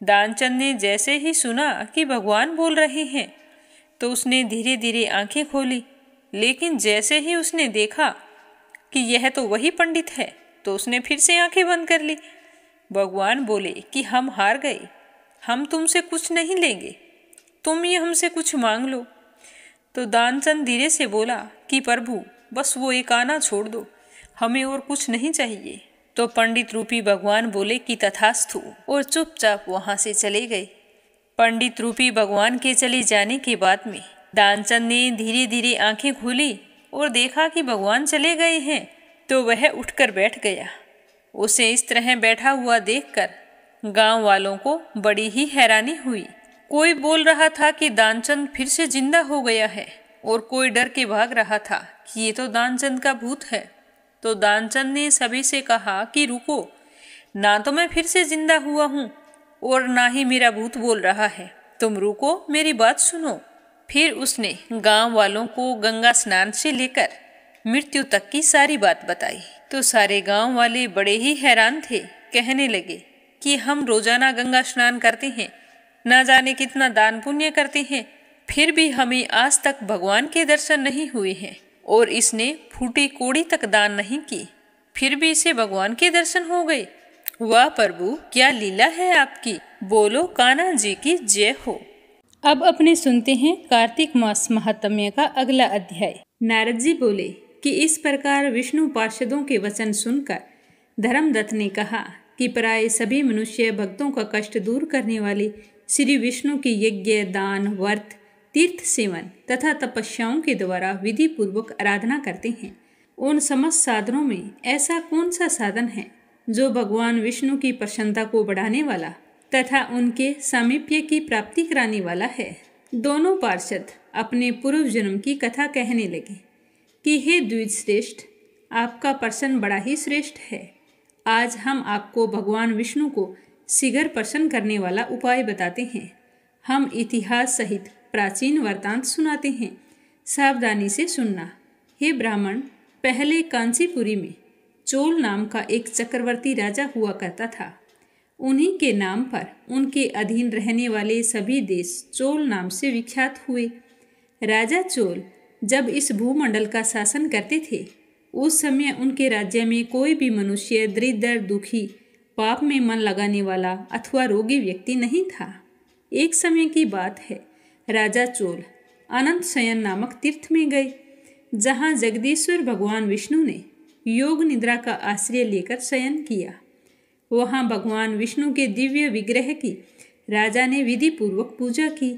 दानचंद ने जैसे ही सुना कि भगवान बोल रहे हैं तो उसने धीरे धीरे आंखें खोली, लेकिन जैसे ही उसने देखा कि यह तो वही पंडित है तो उसने फिर से आंखें बंद कर ली। भगवान बोले कि हम हार गए, हम तुमसे कुछ नहीं लेंगे, तुम ही हमसे कुछ मांग लो। तो दानचंद धीरे से बोला कि प्रभु, बस वो एक आना छोड़ दो, हमें और कुछ नहीं चाहिए। तो पंडित रूपी भगवान बोले कि तथास्तु और चुपचाप वहां से चले गए। पंडित रूपी भगवान के चले जाने के बाद में दानचंद ने धीरे धीरे आंखें खोली और देखा कि भगवान चले गए हैं। तो वह उठकर बैठ गया। उसे इस तरह बैठा हुआ देखकर गांव वालों को बड़ी ही हैरानी हुई। कोई बोल रहा था कि दानचंद फिर से जिंदा हो गया है और कोई डर के भाग रहा था कि ये तो दानचंद का भूत है। तो दानचंद ने सभी से कहा कि रुको, ना तो मैं फिर से जिंदा हुआ हूँ और ना ही मेरा भूत बोल रहा है, तुम रुको, मेरी बात सुनो। फिर उसने गांव वालों को गंगा स्नान से लेकर मृत्यु तक की सारी बात बताई। तो सारे गांव वाले बड़े ही हैरान थे। कहने लगे कि हम रोजाना गंगा स्नान करते हैं, ना जाने कितना दान पुण्य करते हैं, फिर भी हमें आज तक भगवान के दर्शन नहीं हुए हैं। और इसने फूटी कौड़ी तक दान नहीं की, फिर भी इसे भगवान के दर्शन हो गए। वाह प्रभु, क्या लीला है आपकी। बोलो कान्हा जी की जय हो। अब अपने सुनते हैं कार्तिक मास महात्म्य का अगला अध्याय। नारद जी बोले कि इस प्रकार विष्णु पार्षदों के वचन सुनकर धर्मदत्त ने कहा कि प्राय सभी मनुष्य भक्तों का कष्ट दूर करने वाले श्री विष्णु की यज्ञ, दान, व्रत, तीर्थ सेवन तथा तपस्याओं के द्वारा विधि पूर्वक आराधना करते हैं। उन समस्त साधनों में ऐसा कौन सा साधन है जो भगवान विष्णु की प्रसन्नता को बढ़ाने वाला तथा उनके सामीप्य की प्राप्ति कराने वाला है। दोनों पार्षद अपने पूर्व जन्म की कथा कहने लगे कि हे द्विज श्रेष्ठ, आपका प्रसन्न बड़ा ही श्रेष्ठ है। आज हम आपको भगवान विष्णु को शीघ्र प्रसन्न करने वाला उपाय बताते हैं। हम इतिहास सहित प्राचीन वृत्तांत सुनाते हैं, सावधानी से सुनना। हे ब्राह्मण, पहले कांचीपुरी में चोल नाम का एक चक्रवर्ती राजा हुआ करता था। उन्हीं के नाम पर उनके अधीन रहने वाले सभी देश चोल नाम से विख्यात हुए। राजा चोल जब इस भूमंडल का शासन करते थे, उस समय उनके राज्य में कोई भी मनुष्य दरिद्र, दुखी, पाप में मन लगाने वाला अथवा रोगी व्यक्ति नहीं था। एक समय की बात है, राजा चोल अनंत शयन नामक तीर्थ में गए, जहाँ जगदीश्वर भगवान विष्णु ने योग निद्रा का आश्रय लेकर शयन किया। वहाँ भगवान विष्णु के दिव्य विग्रह की राजा ने विधि पूर्वक पूजा की।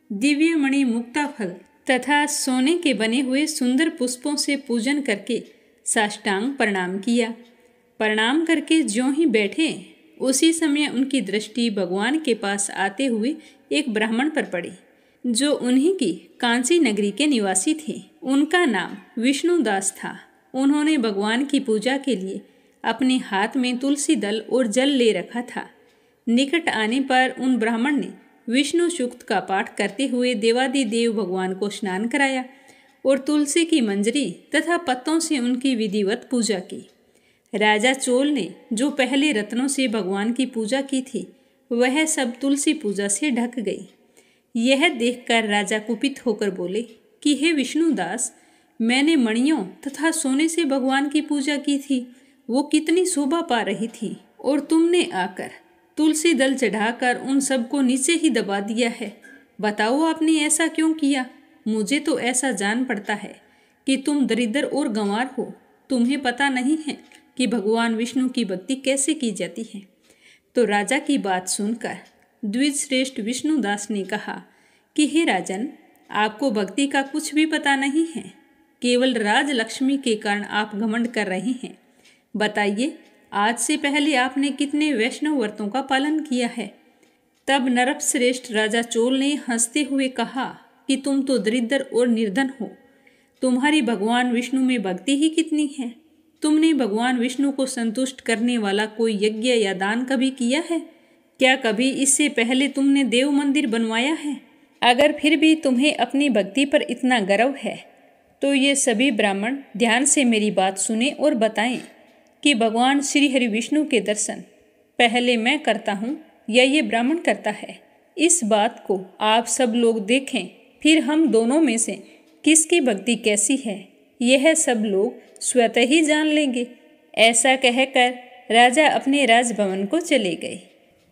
दिव्य मणि, मुक्ता फल तथा सोने के बने हुए सुंदर पुष्पों से पूजन करके साष्टांग प्रणाम किया। प्रणाम करके ज्यों ही बैठे, उसी समय उनकी दृष्टि भगवान के पास आते हुए एक ब्राह्मण पर पड़ी, जो उन्हीं की कांची नगरी के निवासी थे। उनका नाम विष्णुदास था। उन्होंने भगवान की पूजा के लिए अपने हाथ में तुलसी दल और जल ले रखा था। निकट आने पर उन ब्राह्मण ने विष्णु सूक्त का पाठ करते हुए देवादिदेव भगवान को स्नान कराया और तुलसी की मंजरी तथा पत्तों से उनकी विधिवत पूजा की। राजा चोल ने जो पहले रत्नों से भगवान की पूजा की थी, वह सब तुलसी पूजा से ढक गई। यह देखकर राजा कुपित होकर बोले कि हे विष्णुदास, मैंने मणियों तथा सोने से भगवान की पूजा की थी, वो कितनी शोभा पा रही थी, और तुमने आकर तुलसी दल चढ़ाकर उन सबको नीचे ही दबा दिया है। बताओ आपने ऐसा क्यों किया? मुझे तो ऐसा जान पड़ता है कि तुम दरिद्र और गंवार हो। तुम्हें पता नहीं है कि भगवान विष्णु की भक्ति कैसे की जाती है। तो राजा की बात सुनकर द्विज श्रेष्ठ विष्णुदास ने कहा कि हे राजन, आपको भक्ति का कुछ भी पता नहीं है। केवल राजलक्ष्मी के कारण आप घमंड कर रहे हैं। बताइए, आज से पहले आपने कितने वैष्णव व्रतों का पालन किया है? तब नरपश्रेष्ठ राजा चोल ने हंसते हुए कहा कि तुम तो दरिद्र और निर्धन हो। तुम्हारी भगवान विष्णु में भक्ति ही कितनी है? तुमने भगवान विष्णु को संतुष्ट करने वाला कोई यज्ञ या दान कभी किया है? क्या कभी इससे पहले तुमने देव मंदिर बनवाया है? अगर फिर भी तुम्हें अपनी भक्ति पर इतना गर्व है, तो ये सभी ब्राह्मण ध्यान से मेरी बात सुने और बताएं कि भगवान श्री हरि विष्णु के दर्शन पहले मैं करता हूँ या ये ब्राह्मण करता है। इस बात को आप सब लोग देखें, फिर हम दोनों में से किसकी भक्ति कैसी है, यह सब लोग स्वतः ही जान लेंगे। ऐसा कहकर राजा अपने राजभवन को चले गए।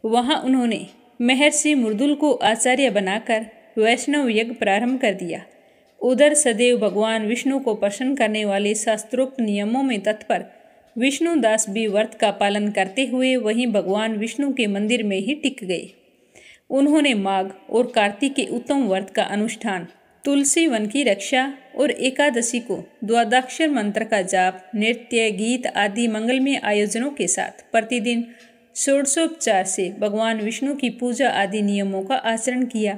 वहाँ उन्होंने महर्षि मृदुल को आचार्य बनाकर वैष्णव यज्ञ प्रारंभ कर दिया। उधर सदैव भगवान विष्णु को प्रसन्न करने वाले शास्त्रोक्त नियमों में तत्पर विष्णुदास भी व्रत का पालन करते हुए वहीं भगवान विष्णु के मंदिर में ही टिक गए। उन्होंने माघ और कार्तिक के उत्तम व्रत का अनुष्ठान, तुलसी वन की रक्षा और एकादशी को द्वादशाक्षर मंत्र का जाप, नृत्य, गीत आदि मंगलमय आयोजनों के साथ प्रतिदिन षोडशोपचार से भगवान विष्णु की पूजा आदि नियमों का आचरण किया।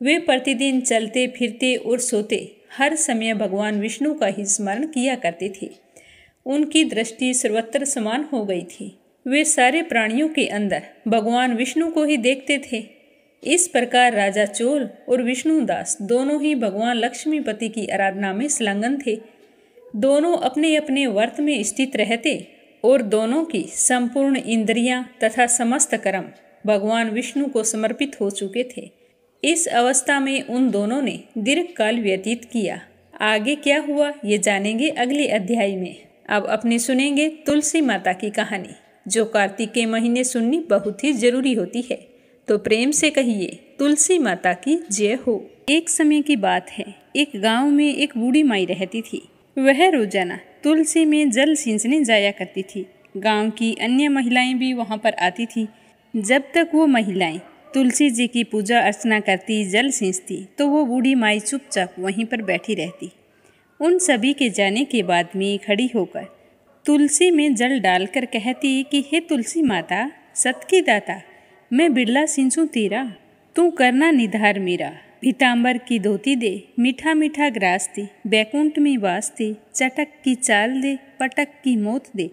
वे प्रतिदिन चलते फिरते और सोते हर समय भगवान विष्णु का ही स्मरण किया करते थे। उनकी दृष्टि सर्वत्र समान हो गई थी। वे सारे प्राणियों के अंदर भगवान विष्णु को ही देखते थे। इस प्रकार राजा चोल और विष्णुदास दोनों ही भगवान लक्ष्मीपति की आराधना में संलग्न थे। दोनों अपने अपने वर्त में स्थित रहते और दोनों की संपूर्ण इंद्रियां तथा समस्त कर्म भगवान विष्णु को समर्पित हो चुके थे। इस अवस्था में उन दोनों ने दीर्घ काल व्यतीत किया। आगे क्या हुआ ये जानेंगे अगले अध्याय में। अब अपने सुनेंगे तुलसी माता की कहानी, जो कार्तिक के महीने सुननी बहुत ही जरूरी होती है। तो प्रेम से कहिए तुलसी माता की जय हो। एक समय की बात है, एक गांव में एक बूढ़ी माई रहती थी। वह रोजाना तुलसी में जल सींचने जाया करती थी। गांव की अन्य महिलाएं भी वहां पर आती थी। जब तक वो महिलाएं तुलसी जी की पूजा अर्चना करती, जल सींचती, तो वो बूढ़ी माई चुपचाप वहीं पर बैठी रहती। उन सभी के जाने के बाद में खड़ी होकर तुलसी में जल डालकर कहती कि हे तुलसी माता, सत की दाता, मैं बिरला सींचूं तेरा, तू करना निधार मेरा। पीताम्बर की धोती दे, मीठा मीठा ग्रास दे, बैकुंठ में वास दे, चटक की चाल दे, पटक की मोत दे,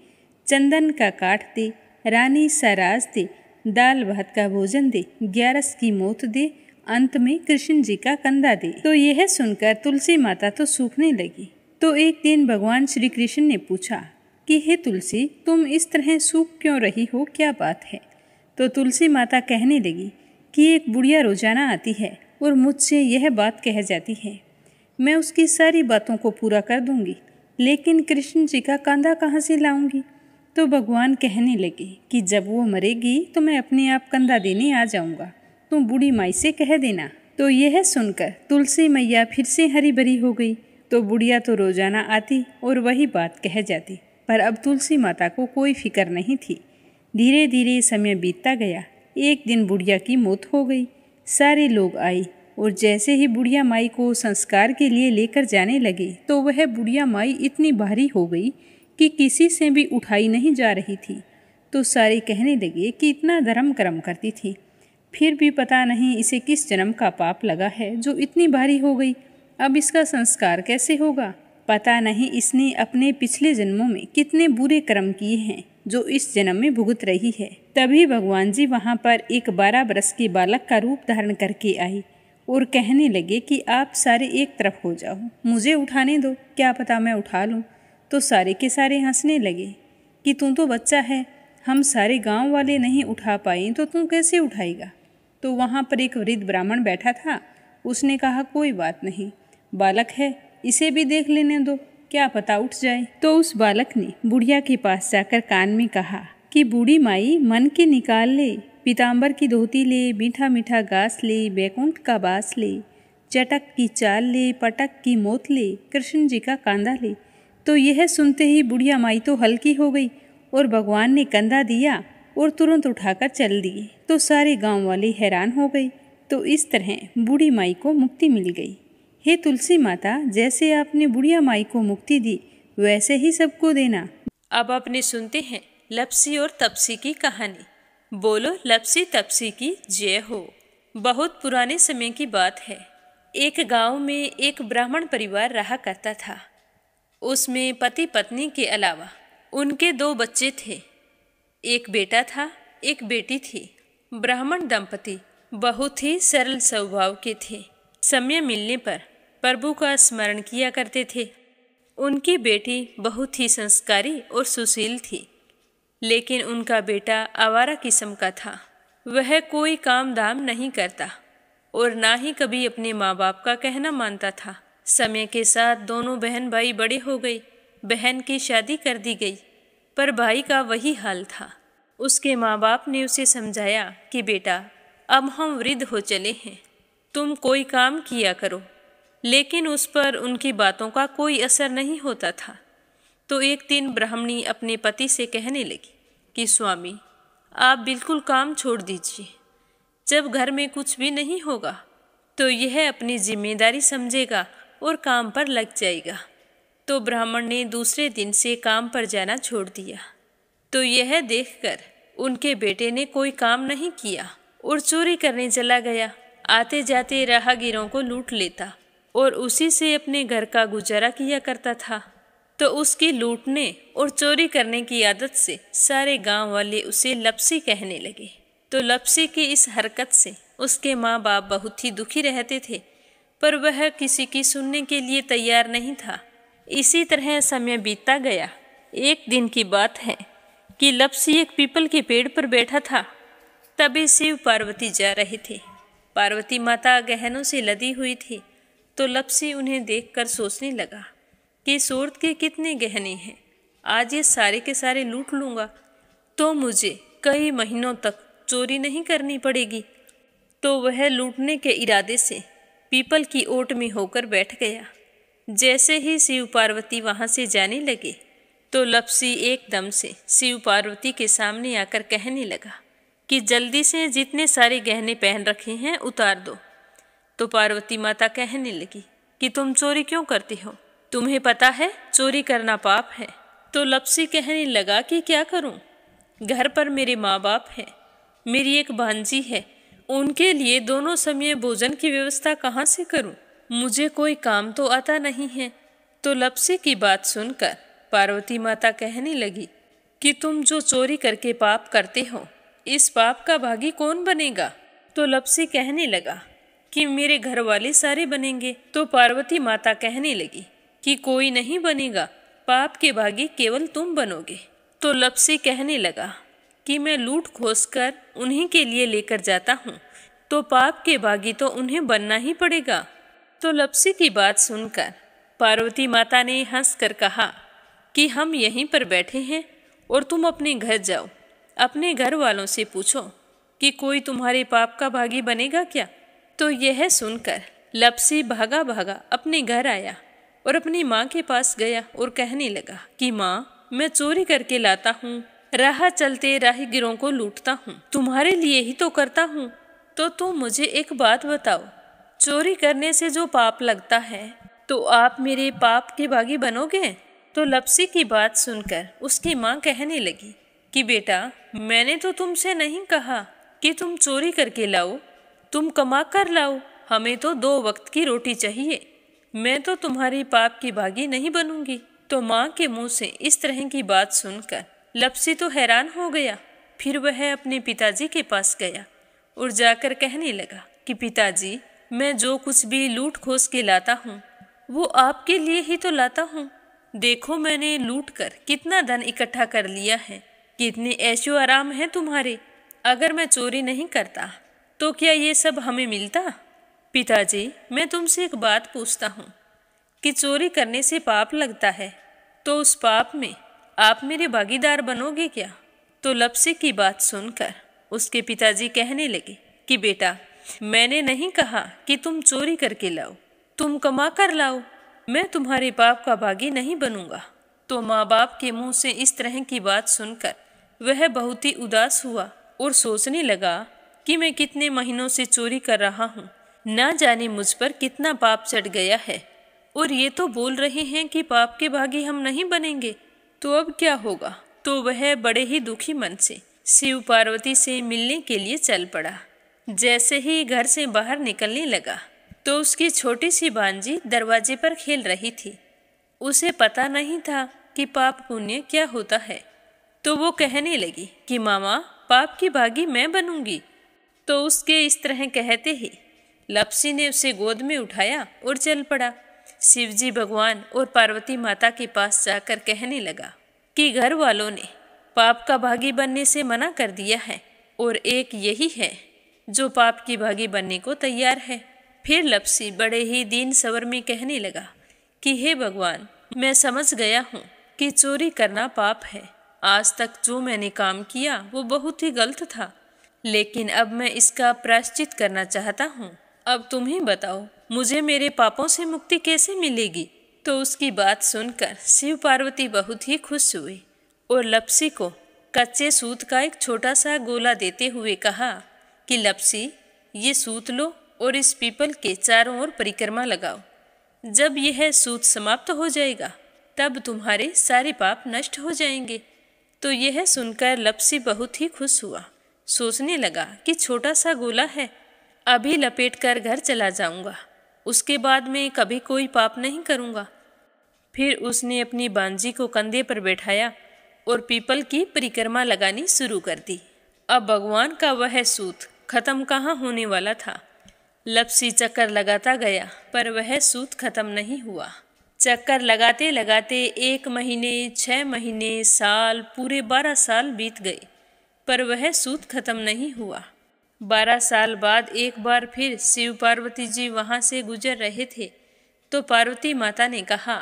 चंदन का काठ दे, रानी सराज दे, दाल भात का भोजन दे, 11 की मोत दे, अंत में कृष्ण जी का कंधा दे। तो यह सुनकर तुलसी माता तो सूखने लगी। तो एक दिन भगवान श्री कृष्ण ने पूछा कि हे तुलसी, तुम इस तरह सूख क्यों रही हो, क्या बात है? तो तुलसी माता कहने लगी कि एक बुढ़िया रोजाना आती है और मुझसे यह बात कह जाती है। मैं उसकी सारी बातों को पूरा कर दूंगी, लेकिन कृष्ण जी का कंधा कहाँ से लाऊंगी? तो भगवान कहने लगे कि जब वो मरेगी तो मैं अपने आप कंधा देने आ जाऊंगा, तुम बूढ़ी माई से कह देना। तो यह सुनकर तुलसी मैया फिर से हरी भरी हो गई। तो बुढ़िया तो रोजाना आती और वही बात कह जाती, पर अब तुलसी माता को कोई फिक्र नहीं थी। धीरे धीरे समय बीतता गया। एक दिन बुढ़िया की मौत हो गई। सारे लोग आए और जैसे ही बुढ़िया माई को संस्कार के लिए लेकर जाने लगे, तो वह बुढ़िया माई इतनी भारी हो गई कि किसी से भी उठाई नहीं जा रही थी। तो सारे कहने लगे कि इतना धर्म कर्म करती थी, फिर भी पता नहीं इसे किस जन्म का पाप लगा है जो इतनी भारी हो गई। अब इसका संस्कार कैसे होगा? पता नहीं इसने अपने पिछले जन्मों में कितने बुरे कर्म किए हैं जो इस जन्म में भुगत रही है। तभी भगवान जी वहाँ पर एक 12 वर्ष के बालक का रूप धारण करके आई और कहने लगे कि आप सारे एक तरफ हो जाओ, मुझे उठाने दो, क्या पता मैं उठा लूँ। तो सारे के सारे हंसने लगे कि तू तो बच्चा है, हम सारे गांव वाले नहीं उठा पाए तो तू कैसे उठाएगा? तो वहाँ पर एक वृद्ध ब्राह्मण बैठा था। उसने कहा कोई बात नहीं, बालक है, इसे भी देख लेने दो, क्या पता उठ जाए। तो उस बालक ने बुढ़िया के पास जाकर कान में कहा कि बूढ़ी माई, मन के निकाल ले, पीताम्बर की धोती ले, मीठा मीठा घास ले, बैकुंठ का बास ले, चटक की चाल ले, पटक की मोत ले, कृष्ण जी का कांधा ले। तो यह सुनते ही बुढ़िया माई तो हल्की हो गई और भगवान ने कंधा दिया और तुरंत उठाकर चल दिए। तो सारे गांव वाले हैरान हो गए। तो इस तरह बूढ़ी माई को मुक्ति मिल गई। हे तुलसी माता, जैसे आपने बुढ़िया माई को मुक्ति दी, वैसे ही सबको देना। अब अपने सुनते हैं लपसी और तपसी की कहानी। बोलो लपसी तपसी की जय हो। बहुत पुराने समय की बात है। एक गांव में एक ब्राह्मण परिवार रहा करता था। उसमें पति पत्नी के अलावा उनके 2 बच्चे थे। एक बेटा था, एक बेटी थी। ब्राह्मण दंपति बहुत ही सरल स्वभाव के थे। समय मिलने पर प्रभु का स्मरण किया करते थे। उनकी बेटी बहुत ही संस्कारी और सुशील थी, लेकिन उनका बेटा आवारा किस्म का था। वह कोई काम धाम नहीं करता और ना ही कभी अपने माँ बाप का कहना मानता था। समय के साथ दोनों बहन भाई बड़े हो गए। बहन की शादी कर दी गई, पर भाई का वही हाल था। उसके माँ बाप ने उसे समझाया कि बेटा, अब हम वृद्ध हो चले हैं, तुम कोई काम किया करो, लेकिन उस पर उनकी बातों का कोई असर नहीं होता था। तो एक दिन ब्राह्मणी अपने पति से कहने लगी कि स्वामी, आप बिल्कुल काम छोड़ दीजिए। जब घर में कुछ भी नहीं होगा तो यह अपनी जिम्मेदारी समझेगा और काम पर लग जाएगा। तो ब्राह्मण ने दूसरे दिन से काम पर जाना छोड़ दिया। तो यह देखकर उनके बेटे ने कोई काम नहीं किया और चोरी करने चला गया। आते जाते राहगीरों को लूट लेता और उसी से अपने घर का गुजारा किया करता था। तो उसकी लूटने और चोरी करने की आदत से सारे गांव वाले उसे लपसी कहने लगे। तो लपसी की इस हरकत से उसके माँ बाप बहुत ही दुखी रहते थे, पर वह किसी की सुनने के लिए तैयार नहीं था। इसी तरह समय बीतता गया। एक दिन की बात है कि लपसी एक पीपल के पेड़ पर बैठा था। तभी शिव पार्वती जा रहे थे। पार्वती माता गहनों से लदी हुई थी, तो लपसी उन्हें देखकर सोचने लगा कि सूरत के कितने गहने हैं, आज ये सारे के सारे लूट लूँगा तो मुझे कई महीनों तक चोरी नहीं करनी पड़ेगी। तो वह लूटने के इरादे से पीपल की ओट में होकर बैठ गया। जैसे ही शिव पार्वती वहाँ से जाने लगे तो लपसी एकदम से शिव पार्वती के सामने आकर कहने लगा कि जल्दी से जितने सारे गहने पहन रखे हैं उतार दो। तो पार्वती माता कहने लगी कि तुम चोरी क्यों करती हो, तुम्हें पता है चोरी करना पाप है। तो लपसी कहने लगा कि क्या करूं, घर पर मेरे माँ बाप हैं, मेरी एक भांजी है, उनके लिए दोनों समय भोजन की व्यवस्था कहाँ से करूं, मुझे कोई काम तो आता नहीं है। तो लपसी की बात सुनकर पार्वती माता कहने लगी कि तुम जो चोरी करके पाप करते हो, इस पाप का भागी कौन बनेगा। तो लपसी कहने लगा कि मेरे घर वाले सारे बनेंगे। तो पार्वती माता कहने लगी कि कोई नहीं बनेगा, पाप के भागी केवल तुम बनोगे। तो लपसी कहने लगा कि मैं लूट खोस कर उन्हीं के लिए लेकर जाता हूँ, तो पाप के भागी तो उन्हें बनना ही पड़ेगा। तो लपसी की बात सुनकर पार्वती माता ने हंसकर कहा कि हम यहीं पर बैठे हैं और तुम अपने घर जाओ, अपने घर वालों से पूछो कि कोई तुम्हारे पाप का भागी बनेगा क्या। तो यह सुनकर लपसी भागा भागा अपने घर आया और अपनी माँ के पास गया और कहने लगा कि माँ, मैं चोरी करके लाता हूँ, राह चलते राहगीरों को लूटता हूँ, तुम्हारे लिए ही तो करता हूँ। तो तुम मुझे एक बात बताओ, चोरी करने से जो पाप लगता है तो आप मेरे पाप के भागी बनोगे। तो लपसी की बात सुनकर उसकी माँ कहने लगी कि बेटा, मैंने तो तुमसे नहीं कहा कि तुम चोरी करके लाओ, तुम कमा कर लाओ, हमें तो 2 वक्त की रोटी चाहिए, मैं तो तुम्हारी पाप की भागी नहीं बनूंगी। तो माँ के मुंह से इस तरह की बात सुनकर लपसी तो हैरान हो गया। फिर वह अपने पिताजी के पास गया और जाकर कहने लगा कि पिताजी, मैं जो कुछ भी लूट खोस के लाता हूँ वो आपके लिए ही तो लाता हूँ। देखो मैंने लूट कर कितना धन इकट्ठा कर लिया है, कितने ऐशो आराम हैं तुम्हारे। अगर मैं चोरी नहीं करता तो क्या ये सब हमें मिलता। पिताजी, मैं तुमसे एक बात पूछता हूँ कि चोरी करने से पाप लगता है, तो उस पाप में आप मेरे भागीदार बनोगे क्या। तो लपसी की बात सुनकर उसके पिताजी कहने लगे कि बेटा, मैंने नहीं कहा कि तुम चोरी करके लाओ, तुम कमा कर लाओ, मैं तुम्हारे पाप का भागी नहीं बनूंगा। तो माँ बाप के मुंह से इस तरह की बात सुनकर वह बहुत ही उदास हुआ और सोचने लगा कि मैं कितने महीनों से चोरी कर रहा हूँ, ना जाने मुझ पर कितना पाप चढ़ गया है, और ये तो बोल रहे हैं कि पाप के भागी हम नहीं बनेंगे, तो अब क्या होगा। तो वह बड़े ही दुखी मन से शिव पार्वती से मिलने के लिए चल पड़ा। जैसे ही घर से बाहर निकलने लगा तो उसकी छोटी सी भांजी दरवाजे पर खेल रही थी। उसे पता नहीं था कि पाप पुण्य क्या होता है, तो वो कहने लगी कि मामा, पाप की भागी मैं बनूंगी। तो उसके इस तरह कहते ही लपसी ने उसे गोद में उठाया और चल पड़ा। शिवजी भगवान और पार्वती माता के पास जाकर कहने लगा कि घर वालों ने पाप का भागी बनने से मना कर दिया है और एक यही है जो पाप की भागी बनने को तैयार है। फिर लपसी बड़े ही दीन स्वर में कहने लगा कि हे भगवान, मैं समझ गया हूँ कि चोरी करना पाप है। आज तक जो मैंने काम किया वो बहुत ही गलत था, लेकिन अब मैं इसका प्रायश्चित करना चाहता हूँ। अब तुम ही बताओ, मुझे मेरे पापों से मुक्ति कैसे मिलेगी। तो उसकी बात सुनकर शिव पार्वती बहुत ही खुश हुए और लपसी को कच्चे सूत का एक छोटा सा गोला देते हुए कहा कि लपसी, ये सूत लो और इस पीपल के चारों ओर परिक्रमा लगाओ। जब यह सूत समाप्त हो जाएगा तब तुम्हारे सारे पाप नष्ट हो जाएंगे। तो यह सुनकर लपसी बहुत ही खुश हुआ। सोचने लगा कि छोटा सा गोला है, अभी लपेट कर घर चला जाऊंगा, उसके बाद में कभी कोई पाप नहीं करूंगा। फिर उसने अपनी बांजी को कंधे पर बैठाया और पीपल की परिक्रमा लगानी शुरू कर दी। अब भगवान का वह सूत खत्म कहाँ होने वाला था। लपसी चक्कर लगाता गया पर वह सूत खत्म नहीं हुआ। चक्कर लगाते लगाते 1 महीने, 6 महीने, साल, पूरे 12 साल बीत गए, पर वह सूत खत्म नहीं हुआ। 12 साल बाद एक बार फिर शिव पार्वती जी वहाँ से गुजर रहे थे, तो पार्वती माता ने कहा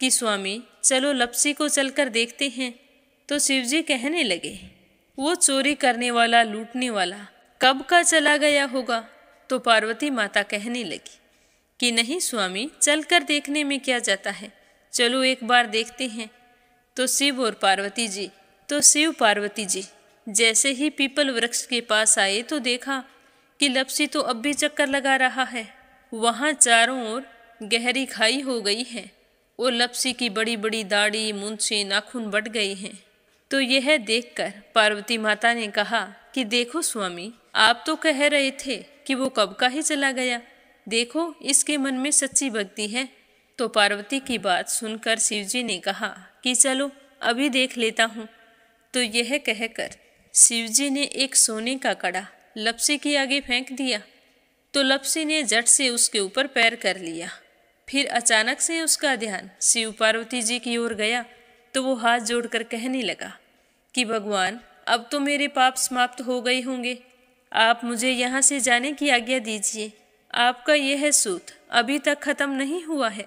कि स्वामी चलो लपसी को चलकर देखते हैं। तो शिव जी कहने लगे, वो चोरी करने वाला, लूटने वाला कब का चला गया होगा। तो पार्वती माता कहने लगी कि नहीं स्वामी, चलकर देखने में क्या जाता है, चलो एक बार देखते हैं। तो शिव पार्वती जी जैसे ही पीपल वृक्ष के पास आए तो देखा कि लपसी तो अब भी चक्कर लगा रहा है। वहाँ चारों ओर गहरी खाई हो गई है और लपसी की बड़ी बड़ी दाढ़ी, मूंछें, नाखून बढ़ गए हैं। तो यह देखकर पार्वती माता ने कहा कि देखो स्वामी, आप तो कह रहे थे कि वो कब का ही चला गया, देखो इसके मन में सच्ची भक्ति है। तो पार्वती की बात सुनकर शिवजी ने कहा कि चलो अभी देख लेता हूँ। तो यह कहकर शिवजी ने एक सोने का कड़ा लपसी के आगे फेंक दिया। तो लपसी ने झट से उसके ऊपर पैर कर लिया। फिर अचानक से उसका ध्यान शिव पार्वती जी की ओर गया, तो वो हाथ जोड़कर कहने लगा कि भगवान, अब तो मेरे पाप समाप्त हो गए होंगे, आप मुझे यहाँ से जाने की आज्ञा दीजिए, आपका यह सूत अभी तक खत्म नहीं हुआ है।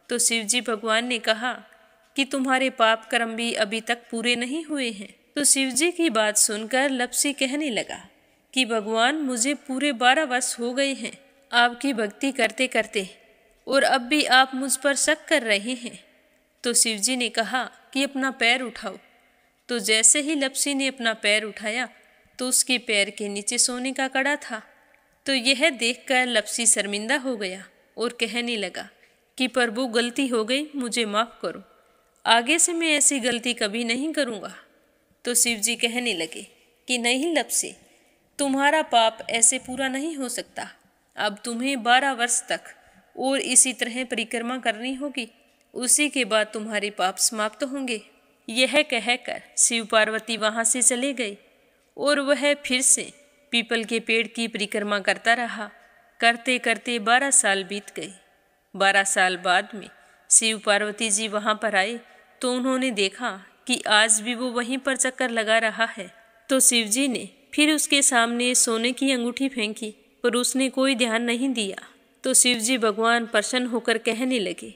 तो शिवजी भगवान ने कहा कि तुम्हारे पाप कर्म भी अभी तक पूरे नहीं हुए हैं। तो शिवजी की बात सुनकर लपसी कहने लगा कि भगवान, मुझे पूरे 12 वर्ष हो गए हैं आपकी भक्ति करते करते, और अब भी आप मुझ पर शक कर रहे हैं। तो शिवजी ने कहा कि अपना पैर उठाओ। तो जैसे ही लपसी ने अपना पैर उठाया तो उसके पैर के नीचे सोने का कड़ा था। तो यह देखकर लपसी शर्मिंदा हो गया और कहने लगा कि प्रभु, गलती हो गई, मुझे माफ़ करो, आगे से मैं ऐसी गलती कभी नहीं करूँगा। तो शिवजी कहने लगे कि नहीं लपसी, तुम्हारा पाप ऐसे पूरा नहीं हो सकता, अब तुम्हें 12 वर्ष तक और इसी तरह परिक्रमा करनी होगी, उसी के बाद तुम्हारे पाप समाप्त होंगे। यह कहकर शिव पार्वती वहाँ से चले गए और वह फिर से पीपल के पेड़ की परिक्रमा करता रहा। करते करते 12 साल बीत गए। 12 साल बाद में शिव पार्वती जी वहाँ पर आए तो उन्होंने देखा कि आज भी वो वहीं पर चक्कर लगा रहा है। तो शिव जी ने फिर उसके सामने सोने की अंगूठी फेंकी, पर उसने कोई ध्यान नहीं दिया। तो शिव जी भगवान प्रसन्न होकर कहने लगे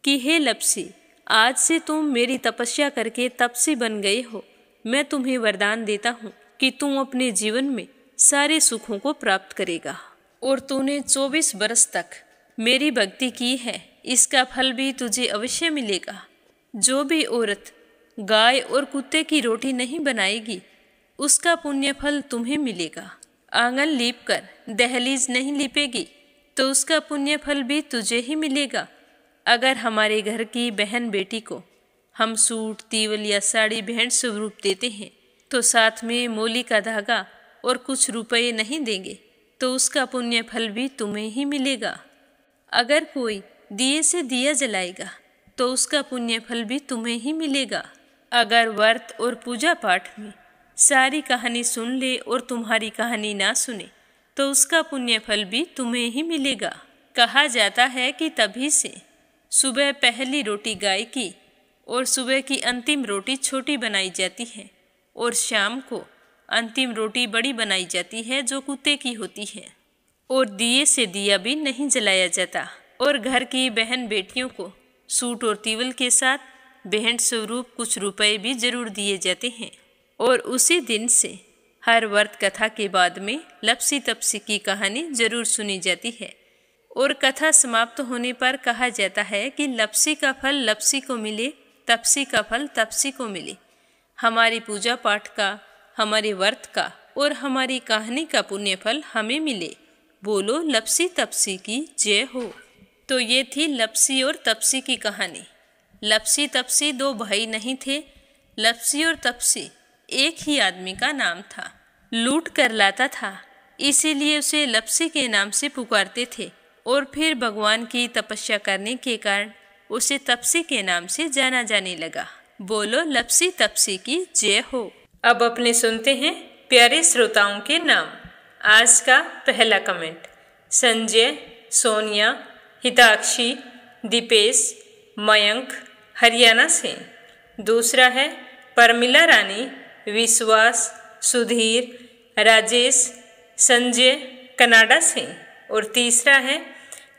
कि हे लपसी, आज से तुम मेरी तपस्या करके तपसी बन गए हो। मैं तुम्हें वरदान देता हूँ कि तुम अपने जीवन में सारे सुखों को प्राप्त करेगा, और तूने 24 बरस तक मेरी भक्ति की है, इसका फल भी तुझे अवश्य मिलेगा। जो भी औरत गाय और कुत्ते की रोटी नहीं बनाएगी, उसका पुण्य फल तुम्हें मिलेगा। आंगन लीप कर दहलीज नहीं लीपेगी, तो उसका पुण्य फल भी तुझे ही मिलेगा। अगर हमारे घर की बहन बेटी को हम सूट, तीवल या साड़ी भेंट स्वरूप देते हैं, तो साथ में मोली का धागा और कुछ रुपए नहीं देंगे, तो उसका पुण्य फल भी तुम्हें ही मिलेगा। अगर कोई दिए से दिया जलाएगा, तो उसका पुण्य फल भी तुम्हें ही मिलेगा। अगर व्रत और पूजा पाठ में सारी कहानी सुन ले और तुम्हारी कहानी ना सुने, तो उसका पुण्य फल भी तुम्हें ही मिलेगा। कहा जाता है कि तभी से सुबह पहली रोटी गाय की और सुबह की अंतिम रोटी छोटी बनाई जाती है, और शाम को अंतिम रोटी बड़ी बनाई जाती है जो कुत्ते की होती है। और दिए से दिया भी नहीं जलाया जाता, और घर की बहन बेटियों को सूट और तीवल के साथ भेंट स्वरूप कुछ रुपए भी जरूर दिए जाते हैं। और उसी दिन से हर व्रत कथा के बाद में लपसी तपसी की कहानी जरूर सुनी जाती है, और कथा समाप्त होने पर कहा जाता है कि लपसी का फल लपसी को मिले, तपसी का फल तपसी को मिले। हमारी पूजा पाठ का, हमारे व्रत का और हमारी कहानी का पुण्य फल हमें मिले। बोलो लपसी तपसी की जय हो। तो ये थी लपसी और तपसी की कहानी। लपसी तपसी 2 भाई नहीं थे। लपसी और तपसी एक ही आदमी का नाम था। लूट कर लाता था, इसीलिए उसे लपसी के नाम से पुकारते थे, और फिर भगवान की तपस्या करने के कारण उसे तपसी के नाम से जाना जाने लगा। बोलो लपसी तपसी की जय हो। अब अपने सुनते हैं प्यारे श्रोताओं के नाम। आज का पहला कमेंट संजय, सोनिया, हिताक्षी, दीपेश, मयंक हरियाणा से। दूसरा है परमिला रानी, विश्वास, सुधीर, राजेश, संजय कनाडा से। और तीसरा है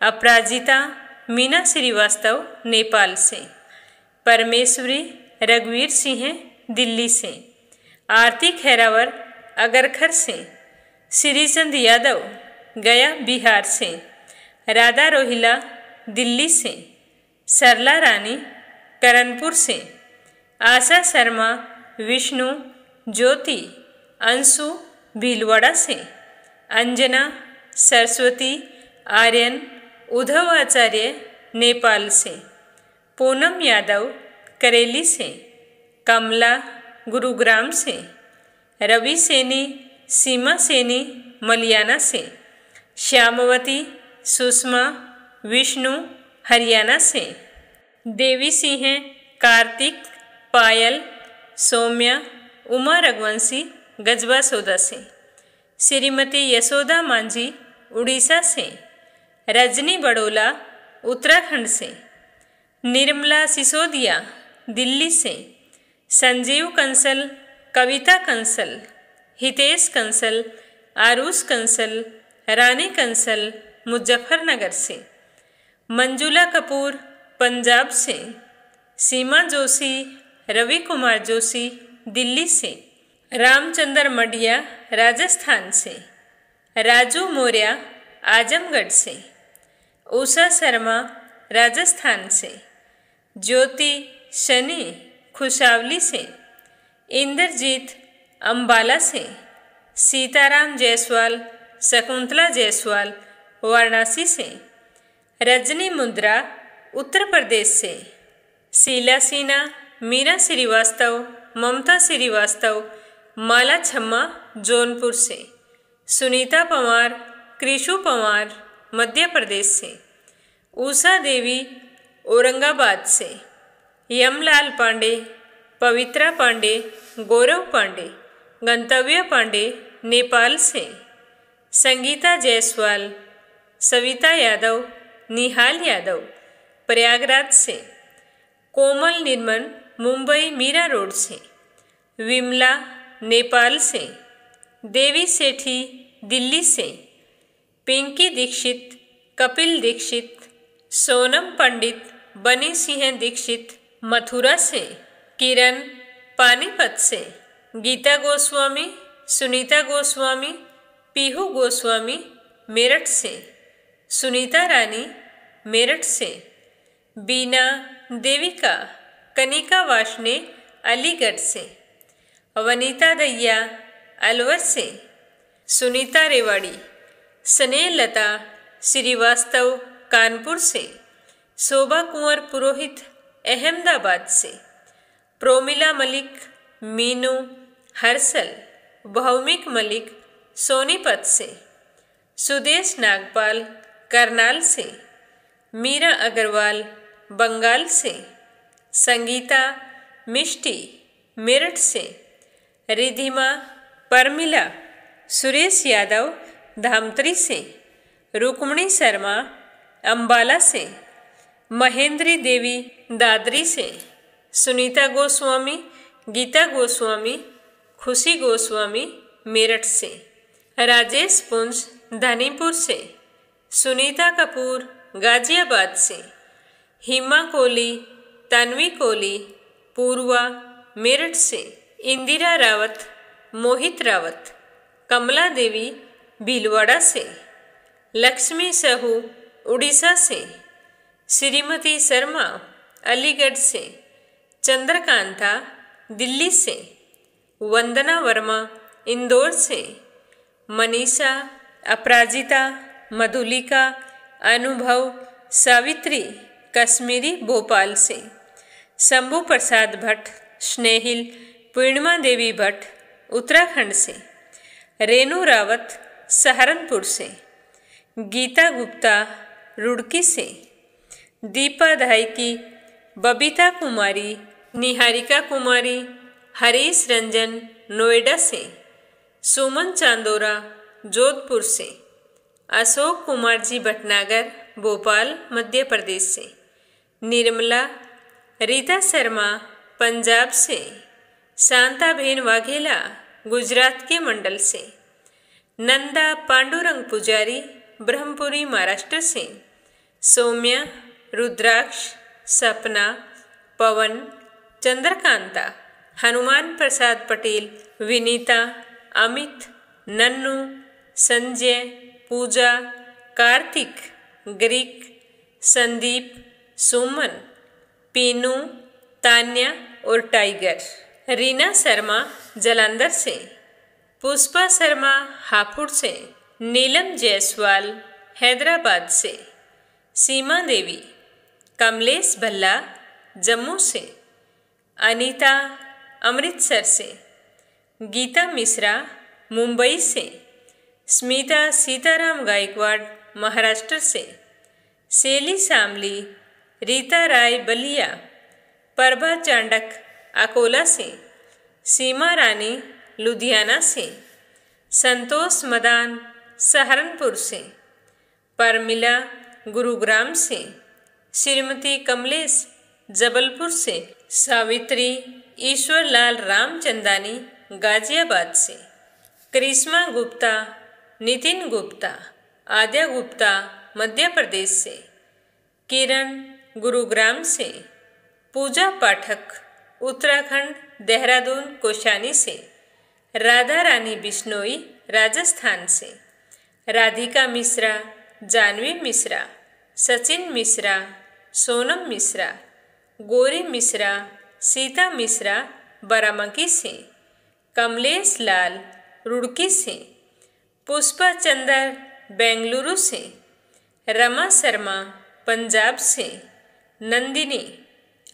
अपराजिता मीना श्रीवास्तव, नेपाल से। परमेश्वरी रघुवीर सिंह दिल्ली से। आरती खैरावर अगरखर से। श्रीचंद यादव गया बिहार से। राधा रोहिला दिल्ली से। सरला रानी करणपुर से। आशा शर्मा, विष्णु, ज्योति, अंशु भीलवाड़ा से। अंजना, सरस्वती, आर्यन, उद्धव आचार्य नेपाल से। पूनम यादव करेली से। कमला गुरुग्राम से। रवि सैनी, सीमा सैनी मलियाना से। श्यामवती, सुषमा, विष्णु हरियाणा से। देवी सिंह, कार्तिक, पायल, सौम्या, उमा रघुवंशी गजबा सौदा से। श्रीमती यशोदा मांझी उड़ीसा से। रजनी बड़ोला उत्तराखंड से। निर्मला सिसोदिया दिल्ली से। संजीव कंसल, कविता कंसल, हितेश कंसल, आरुष कंसल, रानी कंसल मुजफ्फरनगर से। मंजुला कपूर पंजाब से। सीमा जोशी, रवि कुमार जोशी दिल्ली से। रामचंद्र मडिया राजस्थान से। राजू मौर्य आजमगढ़ से। उषा शर्मा राजस्थान से। ज्योति शनि खुशावली से। इंद्रजीत अंबाला से। सीताराम जायसवाल, शकुंतला जायसवाल वाराणसी से। रजनी मुद्रा उत्तर प्रदेश से। शीला सिन्हा, मीरा श्रीवास्तव, ममता श्रीवास्तव, माला छम्मा जौनपुर से। सुनीता पवार, कृषु पवार मध्य प्रदेश से। उषा देवी औरंगाबाद से। यमलाल पांडे, पवित्रा पांडे, गौरव पांडे, गंतव्य पांडे नेपाल से। संगीता जायसवाल, सविता यादव, निहाल यादव प्रयागराज से। कोमल निर्मल मुंबई मीरा रोड से। विमला नेपाल से। देवी सेठी दिल्ली से। पिंकी दीक्षित, कपिल दीक्षित, सोनम पंडित, बनी सिंह दीक्षित मथुरा से। किरण पानीपत से। गीता गोस्वामी, सुनीता गोस्वामी, पीहू गोस्वामी मेरठ से। सुनीता रानी मेरठ से। बीना देविका, कनिका वाशने अलीगढ़ से। वनीता दैया अलवर से। सुनीता रेवाड़ी, स्नेहलता श्रीवास्तव कानपुर से। शोभा कुंवर पुरोहित अहमदाबाद से। प्रोमिला मलिक, मीनू, हर्षल, भौमिक मलिक सोनीपत से। सुदेश नागपाल करनाल से। मीरा अग्रवाल बंगाल से। संगीता मिष्टी मेरठ से। रिधिमा परमिला, सुरेश यादव धामतरी से। रुक्मणी शर्मा अंबाला से। महेंद्री देवी दादरी से। सुनीता गोस्वामी, गीता गोस्वामी, खुशी गोस्वामी मेरठ से। राजेश पुंज धनीपुर से। सुनीता कपूर गाजियाबाद से। हिमा कोहली, तन्वी कोहली, पूर्वा मेरठ से। इंदिरा रावत, मोहित रावत, कमला देवी भीलवाड़ा से। लक्ष्मी साहू उड़ीसा से। श्रीमती शर्मा अलीगढ़ से। चंद्रकांता दिल्ली से। वंदना वर्मा इंदौर से। मनीषा, अपराजिता, मधुलिका, अनुभव, सावित्री कश्मीरी भोपाल से। शंभु प्रसाद भट्ट, स्नेहिल, पूर्णिमा देवी भट्ट उत्तराखंड से। रेणु रावत सहारनपुर से। गीता गुप्ता रुड़की से। दीपा धायकी, बबीता कुमारी, निहारिका कुमारी, हरीश रंजन नोएडा से। सुमन चांदोरा जोधपुर से। अशोक कुमार जी भटनागर भोपाल मध्य प्रदेश से। निर्मला रीता शर्मा पंजाब से, शांताबेन वाघेला गुजरात के मंडल से, नंदा पांडुरंग पुजारी ब्रह्मपुरी महाराष्ट्र से, सौम्या रुद्राक्ष सपना पवन चंद्रकांता, हनुमान प्रसाद पटेल, विनीता, अमित, नन्नू, संजय, पूजा, कार्तिक, ग्रीक, संदीप, सुमन, पीनू, तान्या और टाइगर। रीना शर्मा जालंधर से, पुष्पा शर्मा हापुड़ से, नीलम जायसवाल हैदराबाद से, सीमा देवी, कमलेश भल्ला जम्मू से, अनीता अमृतसर से, गीता मिश्रा मुंबई से, स्मिता सीताराम गायकवाड़ महाराष्ट्र से, शैली शामली, रीता राय बलिया, प्रभा चांडक अकोला से, सीमा रानी लुधियाना से, संतोष मदान सहारनपुर से, परमिला गुरुग्राम से, श्रीमती कमलेश जबलपुर से, सावित्री ईश्वरलाल रामचंदानी गाजियाबाद से, करिश्मा गुप्ता, नितिन गुप्ता, आद्या गुप्ता मध्य प्रदेश से, किरण गुरुग्राम से, पूजा पाठक उत्तराखंड देहरादून कोशानी से, राधा रानी बिश्नोई राजस्थान से, राधिका मिश्रा, जानवी मिश्रा, सचिन मिश्रा, सोनम मिश्रा, गौरी मिश्रा, सीता मिश्रा बाराबंकी से, कमलेश लाल रुड़की से, पुष्पा चंदर बेंगलुरु से, रमा शर्मा पंजाब से, नंदिनी।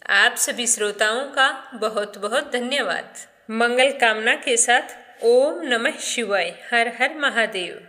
आप सभी श्रोताओं का बहुत बहुत धन्यवाद। मंगल कामना के साथ ओम नमः शिवाय। हर हर महादेव।